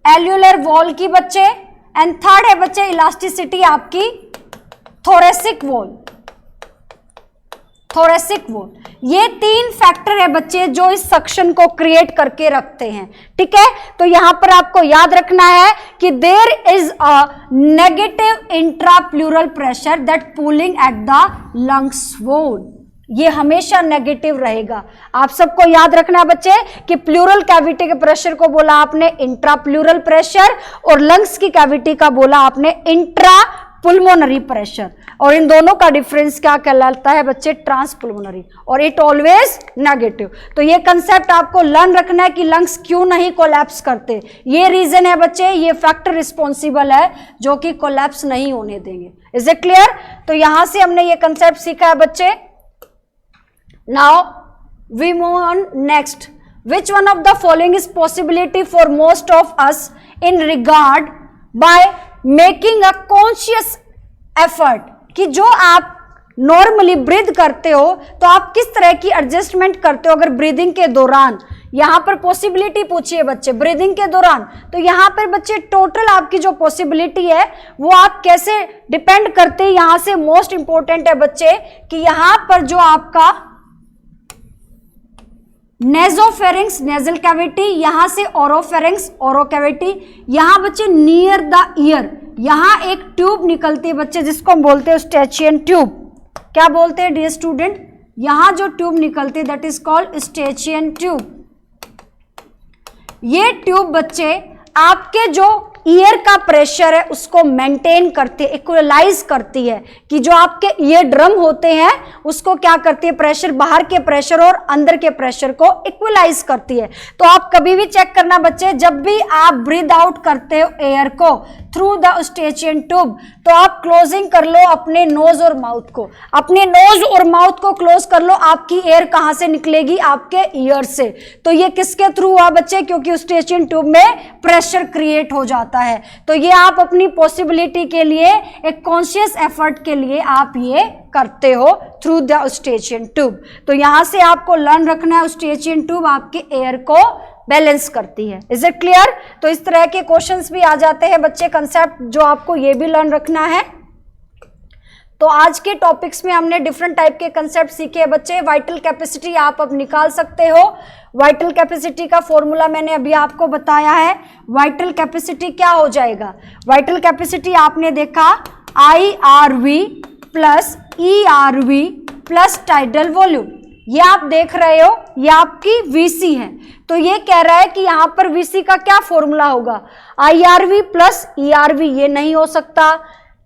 A: alveolar wall की बच्चे, एंड थर्ड है बच्चे इलास्टिसिटी आपकी थोरेसिक वॉल। ये तीन फैक्टर है बच्चे जो इस सक्शन को क्रिएट करके रखते हैं, ठीक है। तो यहां पर आपको याद रखना है कि there is a negative intrapleural pressure that pulling at the lungs wall, ये हमेशा नेगेटिव रहेगा। आप सबको याद रखना है बच्चे कि प्लूरल कैविटी के प्रेशर को बोला आपने इंट्राप्लूरल प्रेशर, और लंग्स की कैविटी का बोला आपने इंट्रा पुल्मोनरी प्रेशर, और इन दोनों का डिफरेंस क्या कहलाता है बच्चे, ट्रांसपुल्मोनरी, और इट ऑलवेज नेगेटिव। तो ये कंसेप्ट आपको लर्न रखना है कि लंग्स क्यों नहीं कोलैप्स करते, ये रीजन है बच्चे, ये फैक्टर रिस्पॉन्सिबल है जो कि कोलैप्स नहीं होने देंगे। Is it clear? तो यहां से हमने ये कंसेप्ट सीखा है बच्चे। Now we move on next. Which one of the following is possibility for most of us in regard by making a conscious effort? कि जो आप नॉर्मली ब्रीथ करते हो तो आप किस तरह की एडजस्टमेंट करते हो अगर ब्रीदिंग के दौरान, यहां पर पॉसिबिलिटी पूछी है बच्चे ब्रीदिंग के दौरान, तो यहां पर बच्चे टोटल आपकी जो पॉसिबिलिटी है वो आप कैसे डिपेंड करते हैं, यहां से मोस्ट इंपॉर्टेंट है बच्चे कि यहां पर जो आपका नेजोफेरिंक्स नेजल कैविटी, यहां से ओरोफेरिंक्स ओरो कैविटी, यहां बच्चे नियर द ईयर यहां एक ट्यूब निकलती है बच्चे जिसको हम बोलते हैं स्टेचियन ट्यूब। क्या बोलते हैं डियर स्टूडेंट, यहां जो ट्यूब निकलती है दैट इज कॉल्ड स्टेचियन ट्यूब। ये ट्यूब बच्चे आपके जो ईयर का प्रेशर है उसको मेंटेन करती है, इक्वलाइज करती है, कि जो आपके ईयर ड्रम होते हैं उसको क्या करती है, प्रेशर, बाहर के प्रेशर और अंदर के प्रेशर को इक्वलाइज करती है। तो आप कभी भी चेक करना बच्चे, जब भी आप ब्रीथ आउट करते हो एयर को थ्रू द स्टेचियन ट्यूब, तो आप क्लोजिंग कर लो अपने नोज और माउथ को, अपने नोज और माउथ को क्लोज कर लो। आपकी एयर कहां से निकलेगी, आपके ईयर से। तो ये किसके थ्रू हुआ बच्चे, क्योंकि स्टेचियन ट्यूब में प्रेशर क्रिएट हो जाता है। तो ये आप अपनी पॉसिबिलिटी के लिए, एक कॉन्शियस एफर्ट के लिए आप ये करते हो थ्रू द स्टेचियन ट्यूब। तो यहां से आपको लर्न रखना है स्टेचियन ट्यूब आपके एयर को बैलेंस करती है। Is it clear? तो इस तरह के क्वेश्चंस भी आ जाते हैं बच्चे, कंसेप्ट जो आपको ये भी लर्न रखना है। तो आज के टॉपिक्स में हमने डिफरेंट टाइप के कंसेप्ट सीखे हैं बच्चे। वाइटल कैपेसिटी आप अब निकाल सकते हो। वाइटल कैपेसिटी का फॉर्मूला मैंने अभी आपको बताया है। वाइटल कैपेसिटी क्या हो जाएगा, वाइटल कैपेसिटी आपने देखा IRV plus ERV plus tidal volume, ये आप देख रहे हो, ये आपकी VC है। तो ये कह रहा है कि यहां पर VC का क्या फॉर्मूला होगा, IRV प्लस ERV, ये नहीं हो सकता।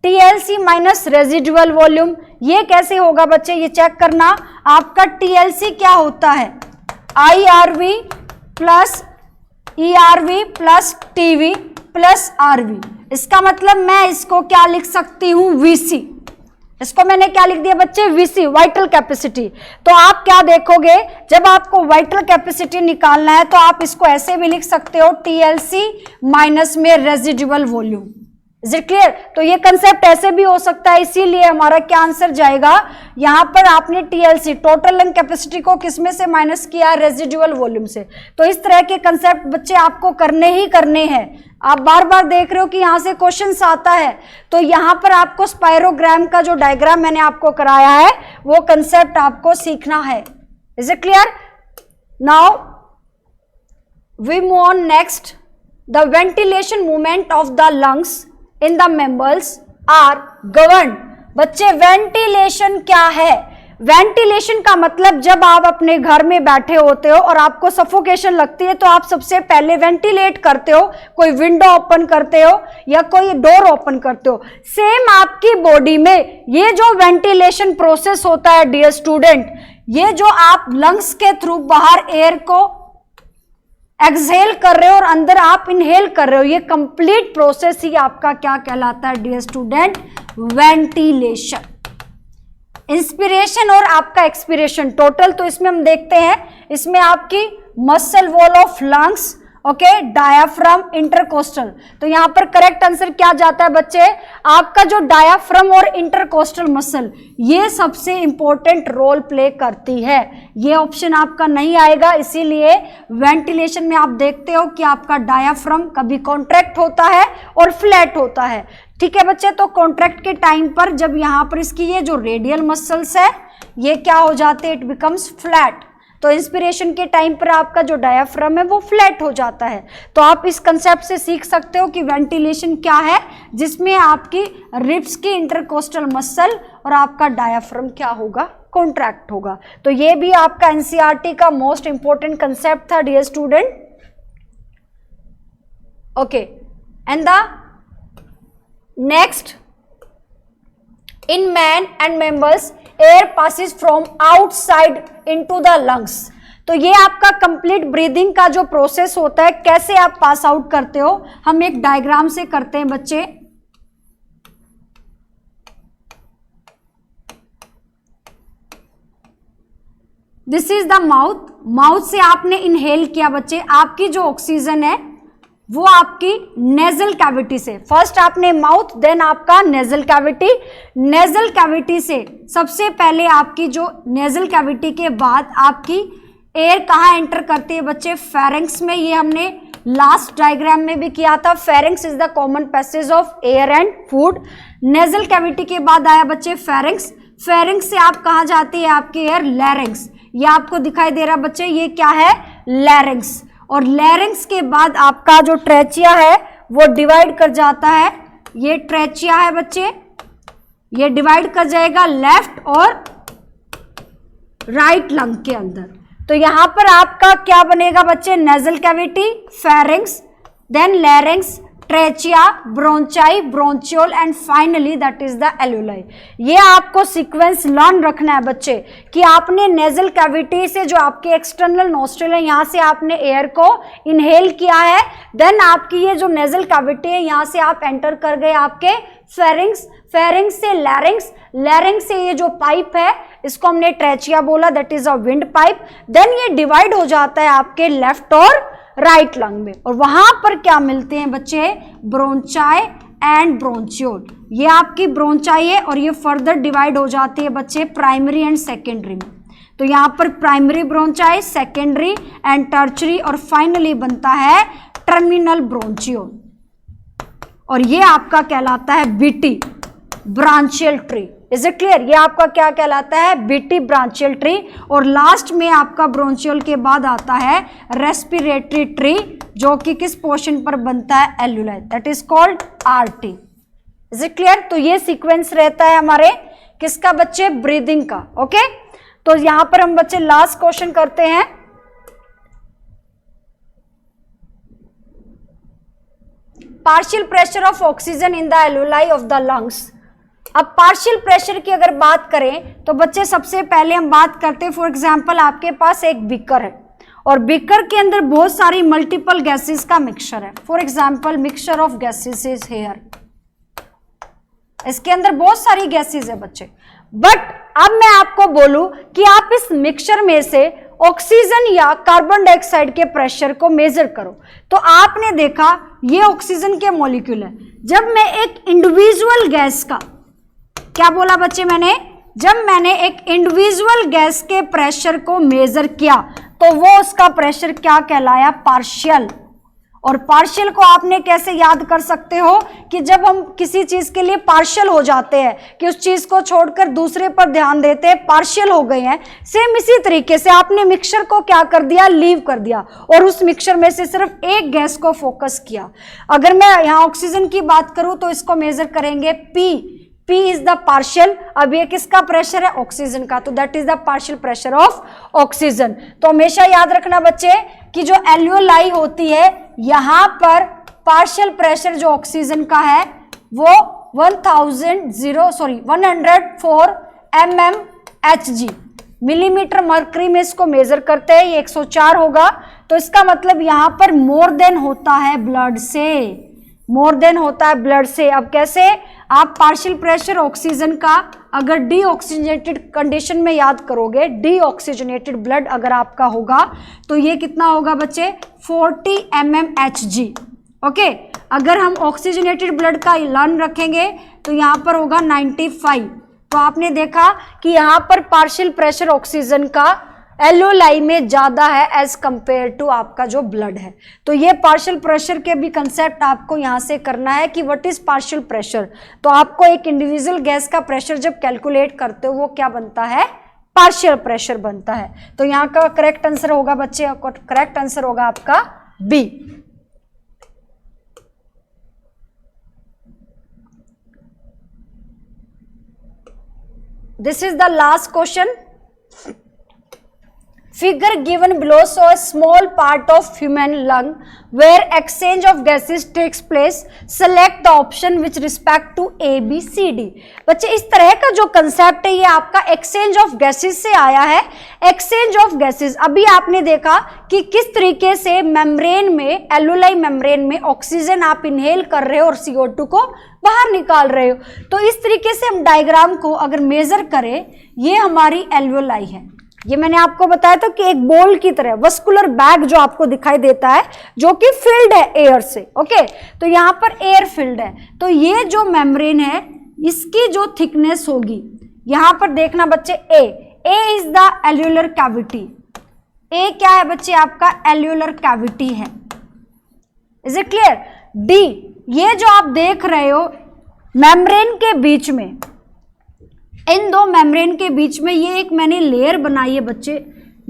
A: TLC माइनस रेजिडुअल वॉल्यूम, ये कैसे होगा बच्चे, ये चेक करना। आपका TLC क्या होता है, IRV plus ERV plus TV plus RV। इसका मतलब मैं इसको क्या लिख सकती हूं, VC। इसको मैंने क्या लिख दिया बच्चे, VC, वाइटल कैपेसिटी। तो आप क्या देखोगे, जब आपको वाइटल कैपेसिटी निकालना है तो आप इसको ऐसे भी लिख सकते हो, TLC माइनस में residual volume. Is it clear? तो ये कंसेप्ट ऐसे भी हो सकता है, इसीलिए हमारा क्या आंसर जाएगा, यहां पर आपने TLC टोटल लंग कैपेसिटी को किसमें से माइनस किया, रेजिडुअल वॉल्यूम से। तो इस तरह के कंसेप्ट बच्चे आपको करने ही करने हैं। आप बार बार देख रहे हो कि यहां से क्वेश्चंस आता है, तो यहां पर आपको स्पाइरोग्राम का जो डायग्राम मैंने आपको कराया है वो कंसेप्ट आपको सीखना है। Is it clear? Now we move on next. The ventilation movement of the lungs in the members are governed. बच्चे वेंटिलेशन क्या है, वेंटिलेशन का मतलब जब आप अपने घर में बैठे होते हो और आपको सफोकेशन लगती है तो आप सबसे पहले वेंटिलेट करते हो, कोई विंडो ओपन करते हो या कोई डोर ओपन करते हो। सेम आपकी बॉडी में ये जो वेंटिलेशन प्रोसेस होता है डियर स्टूडेंट, ये जो आप लंग्स के थ्रू बाहर एयर को एक्सहेल कर रहे हो और अंदर आप इनहेल कर रहे हो, ये कंप्लीट प्रोसेस ही आपका क्या कहलाता है डियर स्टूडेंट? वेंटिलेशन। इंस्पिरेशन और आपका एक्सपिरेशन टोटल, तो इसमें हम देखते हैं, इसमें आपकी muscle wall of lungs, okay, diaphragm, intercostal. तो यहां पर करेक्ट आंसर क्या जाता है बच्चे? आपका जो डायाफ्राम और इंटरकोस्टल मसल, ये सबसे इंपॉर्टेंट रोल प्ले करती है। ये ऑप्शन आपका नहीं आएगा, इसीलिए वेंटिलेशन में आप देखते हो कि आपका डायाफ्राम कभी कॉन्ट्रैक्ट होता है और फ्लैट होता है। ठीक है बच्चे, तो कॉन्ट्रैक्ट के टाइम पर जब यहां पर इसकी ये जो रेडियल मसल्स है ये क्या हो जाते हैं? It becomes flat. तो इंस्पिरेशन के टाइम पर आपका जो डायाफ्राम है वो फ्लैट हो जाता है। तो आप इस कंसेप्ट से सीख सकते हो कि वेंटिलेशन क्या है, जिसमें आपकी रिब्स की इंटरकोस्टल मसल और आपका डायाफ्राम क्या होगा? कॉन्ट्रैक्ट होगा। तो ये भी आपका एनसीईआरटी का मोस्ट इंपॉर्टेंट कंसेप्ट था dear student. Okay, and the next, in man and mammals air passes from outside into the lungs। तो ये आपका कंप्लीट ब्रीदिंग का जो प्रोसेस होता है, कैसे आप पास आउट करते हो, हम एक डायग्राम से करते हैं बच्चे। This is the mouth, mouth से आपने इनहेल किया बच्चे, आपकी जो ऑक्सीजन है वो आपकी नेजल कैविटी से, फर्स्ट आपने माउथ देन आपका नेजल कैविटी, नेजल कैविटी से सबसे पहले आपकी जो नेजल कैविटी के बाद आपकी एयर कहाँ एंटर करती है बच्चे? फेरिंक्स में। ये हमने लास्ट डायग्राम में भी किया था। Pharynx is the common passage of air and food. Nasal cavity के बाद आया बच्चे फेरिंक्स, फेरिंक्स से आप कहाँ जाती है आपकी एयर? लैरिंक्स। ये आपको दिखाई दे रहा बच्चे, ये क्या है? लैरिंक्स। और लैरिंक्स के बाद आपका जो ट्रेचिया है वो डिवाइड कर जाता है, ये ट्रेचिया है बच्चे, ये डिवाइड कर जाएगा लेफ्ट और राइट लंग के अंदर। तो यहां पर आपका क्या बनेगा बच्चे? Nasal cavity, pharynx, then larynx, trachea, bronchi, bronchiole and finally that is the alveoli. ये आपको सीक्वेंस लर्न रखना है बच्चे कि आपने नेजल कैविटी से जो आपके एक्सटर्नल नोस्ट्रिल है यहां से आपने एयर को इनहेल किया है, देन आपकी ये जो नेजल कैविटी है यहां से आप एंटर कर गए आपके फेरिंक्स, फेरिंक्स से लैरिंक्स, लैरिंक्स से ये जो पाइप है इसको हमने ट्रेचिया बोला, that is a wind pipe, then ये डिवाइड हो जाता है आपके लेफ्ट और राइट लंग में, और वहां पर क्या मिलते हैं बच्चे? ब्रोंचाई एंड ब्रोंचियोल। ये आपकी ब्रोंचाई है और ये फर्दर डिवाइड हो जाती है बच्चे प्राइमरी एंड सेकेंडरी में। तो यहां पर प्राइमरी ब्रोंचाई, सेकेंडरी एंड टर्चरी और फाइनली बनता है टर्मिनल ब्रोंचियोल, और ये आपका कहलाता है BT, branchial tree. Is it clear? ये आपका क्या कहलाता है? BT, branchial tree. और लास्ट में आपका ब्रोंचियल के बाद आता है रेस्पिरेटरी ट्री, जो कि किस पोर्शन पर बनता है? एल्यूलाई, that is called RT. Is it clear? तो ये सीक्वेंस रहता है हमारे किसका बच्चे? ब्रीदिंग का। ओके, तो यहां पर हम बच्चे लास्ट क्वेश्चन करते हैं। Partial pressure of oxygen in the एल्यूलाई of the lungs. अब पार्शियल प्रेशर की अगर बात करें तो बच्चे सबसे पहले हम बात करते हैं, फॉर एग्जांपल आपके पास एक बीकर है और बीकर के अंदर बहुत सारी मल्टीपल गैसेस का मिक्सचर है। For example mixture of gases is here, इसके अंदर बहुत सारी गैसेस है बच्चे। बट अब मैं आपको बोलूं कि आप इस मिक्सचर में से ऑक्सीजन या कार्बन डाइऑक्साइड के प्रेशर को मेजर करो, तो आपने देखा ये ऑक्सीजन के मॉलिक्यूल है। जब मैं एक इंडिविजुअल गैस का, क्या बोला बच्चे मैंने? जब मैंने एक इंडिविजुअल गैस के प्रेशर को मेजर किया तो वो उसका प्रेशर क्या कहलाया? पार्शियल। और पार्शियल को आपने कैसे याद कर सकते हो कि जब हम किसी चीज के लिए पार्शियल हो जाते हैं कि उस चीज को छोड़कर दूसरे पर ध्यान देते हैं, पार्शियल हो गए हैं, सेम इसी तरीके से आपने मिक्सचर को क्या कर दिया? लीव कर दिया और उस मिक्सचर में से सिर्फ एक गैस को फोकस किया। अगर मैं यहाँ ऑक्सीजन की बात करूं तो इसको मेजर करेंगे P, P is the partial, अब ये किसका प्रेशर है, ऑक्सीजन का, तो that is the partial pressure of oxygen. तो हमेशा याद रखना बच्चे कि जो एल्वियोलाई होती है यहां पर पार्शियल प्रेशर जो ऑक्सीजन का है वो 104 mmHg, मिलीमीटर मर्करी में इसको मेजर करते हैं, ये 104 होगा। तो इसका मतलब यहां पर मोर देन होता है ब्लड से, मोर देन होता है ब्लड से। अब कैसे, आप पार्शियल प्रेशर ऑक्सीजन का अगर डीऑक्सीजनेटेड कंडीशन में याद करोगे, डीऑक्सीजनेटेड ब्लड अगर आपका होगा तो ये कितना होगा बच्चे, 40 mmHg। ओके, अगर हम ऑक्सीजनेटेड ब्लड का लर्न रखेंगे तो यहां पर होगा 95। तो आपने देखा कि यहां पर पार्शियल प्रेशर ऑक्सीजन का एल्वियोलाई में ज्यादा है एज कंपेयर टू आपका जो ब्लड है। तो ये पार्शियल प्रेशर के भी कंसेप्ट आपको यहां से करना है कि व्हाट इज पार्शियल प्रेशर। तो आपको एक इंडिविजुअल गैस का प्रेशर जब कैलकुलेट करते हो वो क्या बनता है, पार्शियल प्रेशर बनता है। तो यहाँ का करेक्ट आंसर होगा बच्चे, करेक्ट आंसर होगा आपका B. This is the last question. Figure given below show a small part of human lung where exchange of gases takes place. Select the option with respect to A, B, C, D. बच्चे इस तरह का जो concept है ये आपका exchange of gases से आया है। एक्सचेंज ऑफ गैसेस, अभी आपने देखा कि किस तरीके से मेम्ब्रेन में, एल्वियोलाई मेम्ब्रेन में ऑक्सीजन आप इनहेल कर रहे हो और CO2 को बाहर निकाल रहे हो। तो इस तरीके से हम डायग्राम को अगर मेजर करें, ये हमारी एल्वियोलाई है, ये मैंने आपको बताया था कि एक बॉल की तरह वस्कुलर बैग जो आपको दिखाई देता है जो कि फिल्ड है एयर से। ओके, तो यहां पर एयर फिल्ड है। तो ये जो मेम्ब्रेन है इसकी जो थिकनेस होगी, यहां पर देखना बच्चे, ए इज द एल्वियोलर कैविटी। ए क्या है बच्चे, आपका एल्वियोलर कैविटी है। Is it clear? डी, ये जो आप देख रहे हो मेम्ब्रेन के बीच में, इन दो मेम्ब्रेन के बीच में ये एक मैंने लेयर बनाई है बच्चे,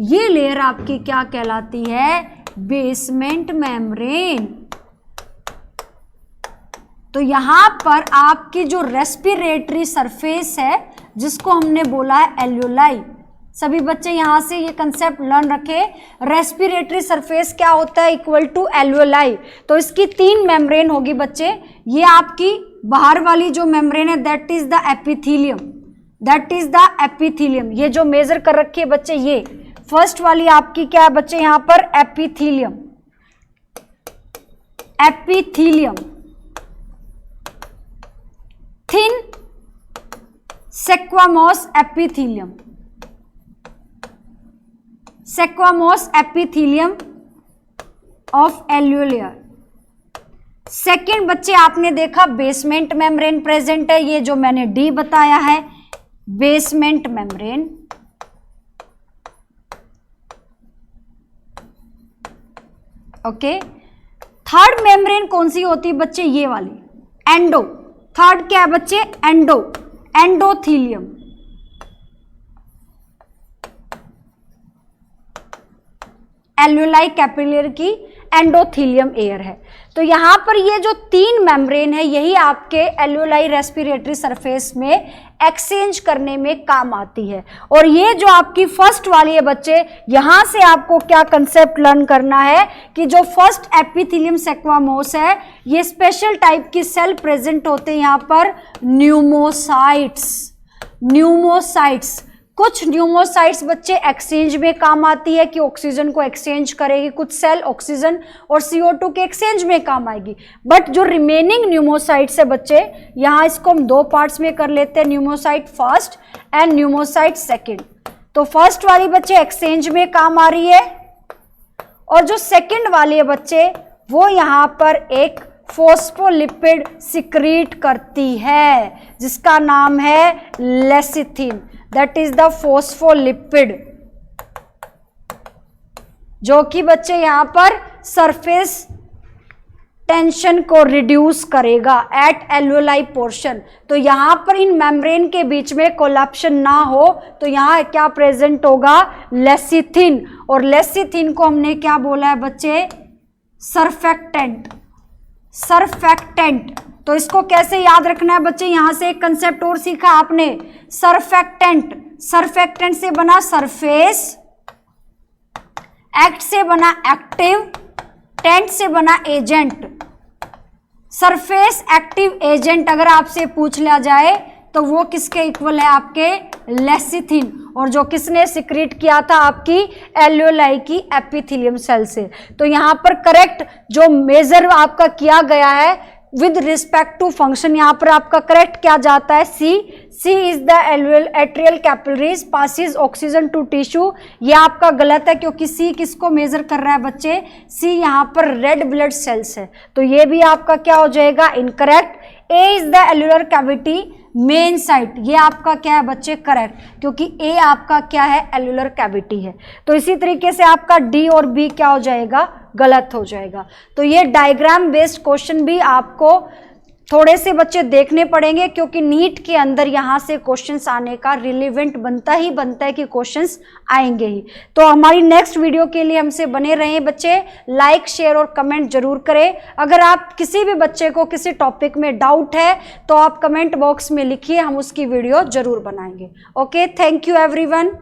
A: ये लेयर आपकी क्या कहलाती है, बेसमेंट मेम्ब्रेन। तो यहां पर आपकी जो रेस्पिरेटरी सरफेस है जिसको हमने बोला है एल्वियोलाई, सभी बच्चे यहां से ये कंसेप्ट लर्न रखे, रेस्पिरेटरी सरफेस क्या होता है, इक्वल टू एल्वियोलाई। तो इसकी 3 मेम्ब्रेन होगी बच्चे, ये आपकी बाहर वाली जो मेम्ब्रेन है that is the epithelium, that is the epithelium. ये जो मेजर कर रखी है बच्चे, ये फर्स्ट वाली आपकी क्या है बच्चे, यहां पर epithelium, epithelium. Thin squamous epithelium, squamous epithelium of alveolar. Second बच्चे आपने देखा बेसमेंट मेम्ब्रेन प्रेजेंट है, ये जो मैंने डी बताया है basement membrane. Okay, third membrane कौन सी होती है बच्चे, ये वाली एंडो। थर्ड क्या है बच्चे, एंडो, एंडोथीलियम। एल्वियोलाई कैपिलरी की एंडोथीलियम एयर है। तो यहां पर ये जो 3 मेम्ब्रेन है यही आपके एल्वियोलाई रेस्पिरेटरी सरफेस में एक्सचेंज करने में काम आती है। और ये जो आपकी फर्स्ट वाली है बच्चे, यहां से आपको क्या कंसेप्ट लर्न करना है कि जो फर्स्ट एपिथेलियम स्क्वामोस है ये स्पेशल टाइप की सेल प्रेजेंट होते हैं यहां पर, न्यूमोसाइट्स। न्यूमोसाइट्स, कुछ न्यूमोसाइट्स बच्चे एक्सचेंज में काम आती है कि ऑक्सीजन को एक्सचेंज करेगी, कुछ सेल ऑक्सीजन और CO2 के एक्सचेंज में काम आएगी। बट जो रिमेनिंग न्यूमोसाइट्स है बच्चे, यहाँ इसको हम 2 पार्ट्स में कर लेते हैं, pneumocyte first and pneumocyte second. तो फर्स्ट वाली बच्चे एक्सचेंज में काम आ रही है और जो सेकेंड वाली है बच्चे वो यहाँ पर एक फोस्फोलिपिड सिक्रीट करती है जिसका नाम है lecithin, that is the phospholipid, जो कि बच्चे यहां पर सरफेस टेंशन को रिड्यूस करेगा एट एल्वियोलाई पोर्शन। तो यहां पर इन मेम्ब्रेन के बीच में कोलैप्शन ना हो तो यहां क्या प्रेजेंट होगा, लेसिथिन। और लेसिथिन को हमने क्या बोला है बच्चे, सरफेक्टेंट। सरफेक्टेंट तो इसको कैसे याद रखना है बच्चे, यहां से एक कंसेप्ट और सीखा आपने, सरफेक्टेंट। सरफेक्टेंट से बना सरफेस, एक्ट से बना एक्टिव, टेंट से बना एजेंट। सरफेस एक्टिव एजेंट अगर आपसे पूछ लिया जाए तो वो किसके इक्वल है, आपके लेसिथिन, और जो किसने सिक्रीट किया था, आपकी एल्वेओलाई की एपिथेलियम सेल से। तो यहाँ पर करेक्ट जो मेजर आपका किया गया है विद रिस्पेक्ट टू फंक्शन, यहाँ पर आपका करेक्ट क्या जाता है, C is the atrial capillaries passes oxygen to tissue. ये आपका गलत है क्योंकि सी किसको मेजर कर रहा है बच्चे, सी यहाँ पर रेड ब्लड सेल्स है, तो ये भी आपका क्या हो जाएगा, incorrect. A is the एल्यूलर cavity main site, ये आपका क्या है बच्चे, करेक्ट, क्योंकि ए आपका क्या है, एल्यूलर कैविटी है। तो इसी तरीके से आपका डी और बी क्या हो जाएगा, गलत हो जाएगा। तो ये डायग्राम बेस्ड क्वेश्चन भी आपको थोड़े से बच्चे देखने पड़ेंगे, क्योंकि नीट के अंदर यहाँ से क्वेश्चंस आने का रिलेवेंट बनता ही बनता है कि क्वेश्चंस आएंगे ही। तो हमारी नेक्स्ट वीडियो के लिए हमसे बने रहें बच्चे, लाइक शेयर और कमेंट जरूर करें। अगर आप किसी भी बच्चे को किसी टॉपिक में डाउट है तो आप कमेंट बॉक्स में लिखिए, हम उसकी वीडियो जरूर बनाएंगे। Okay, thank you everyone.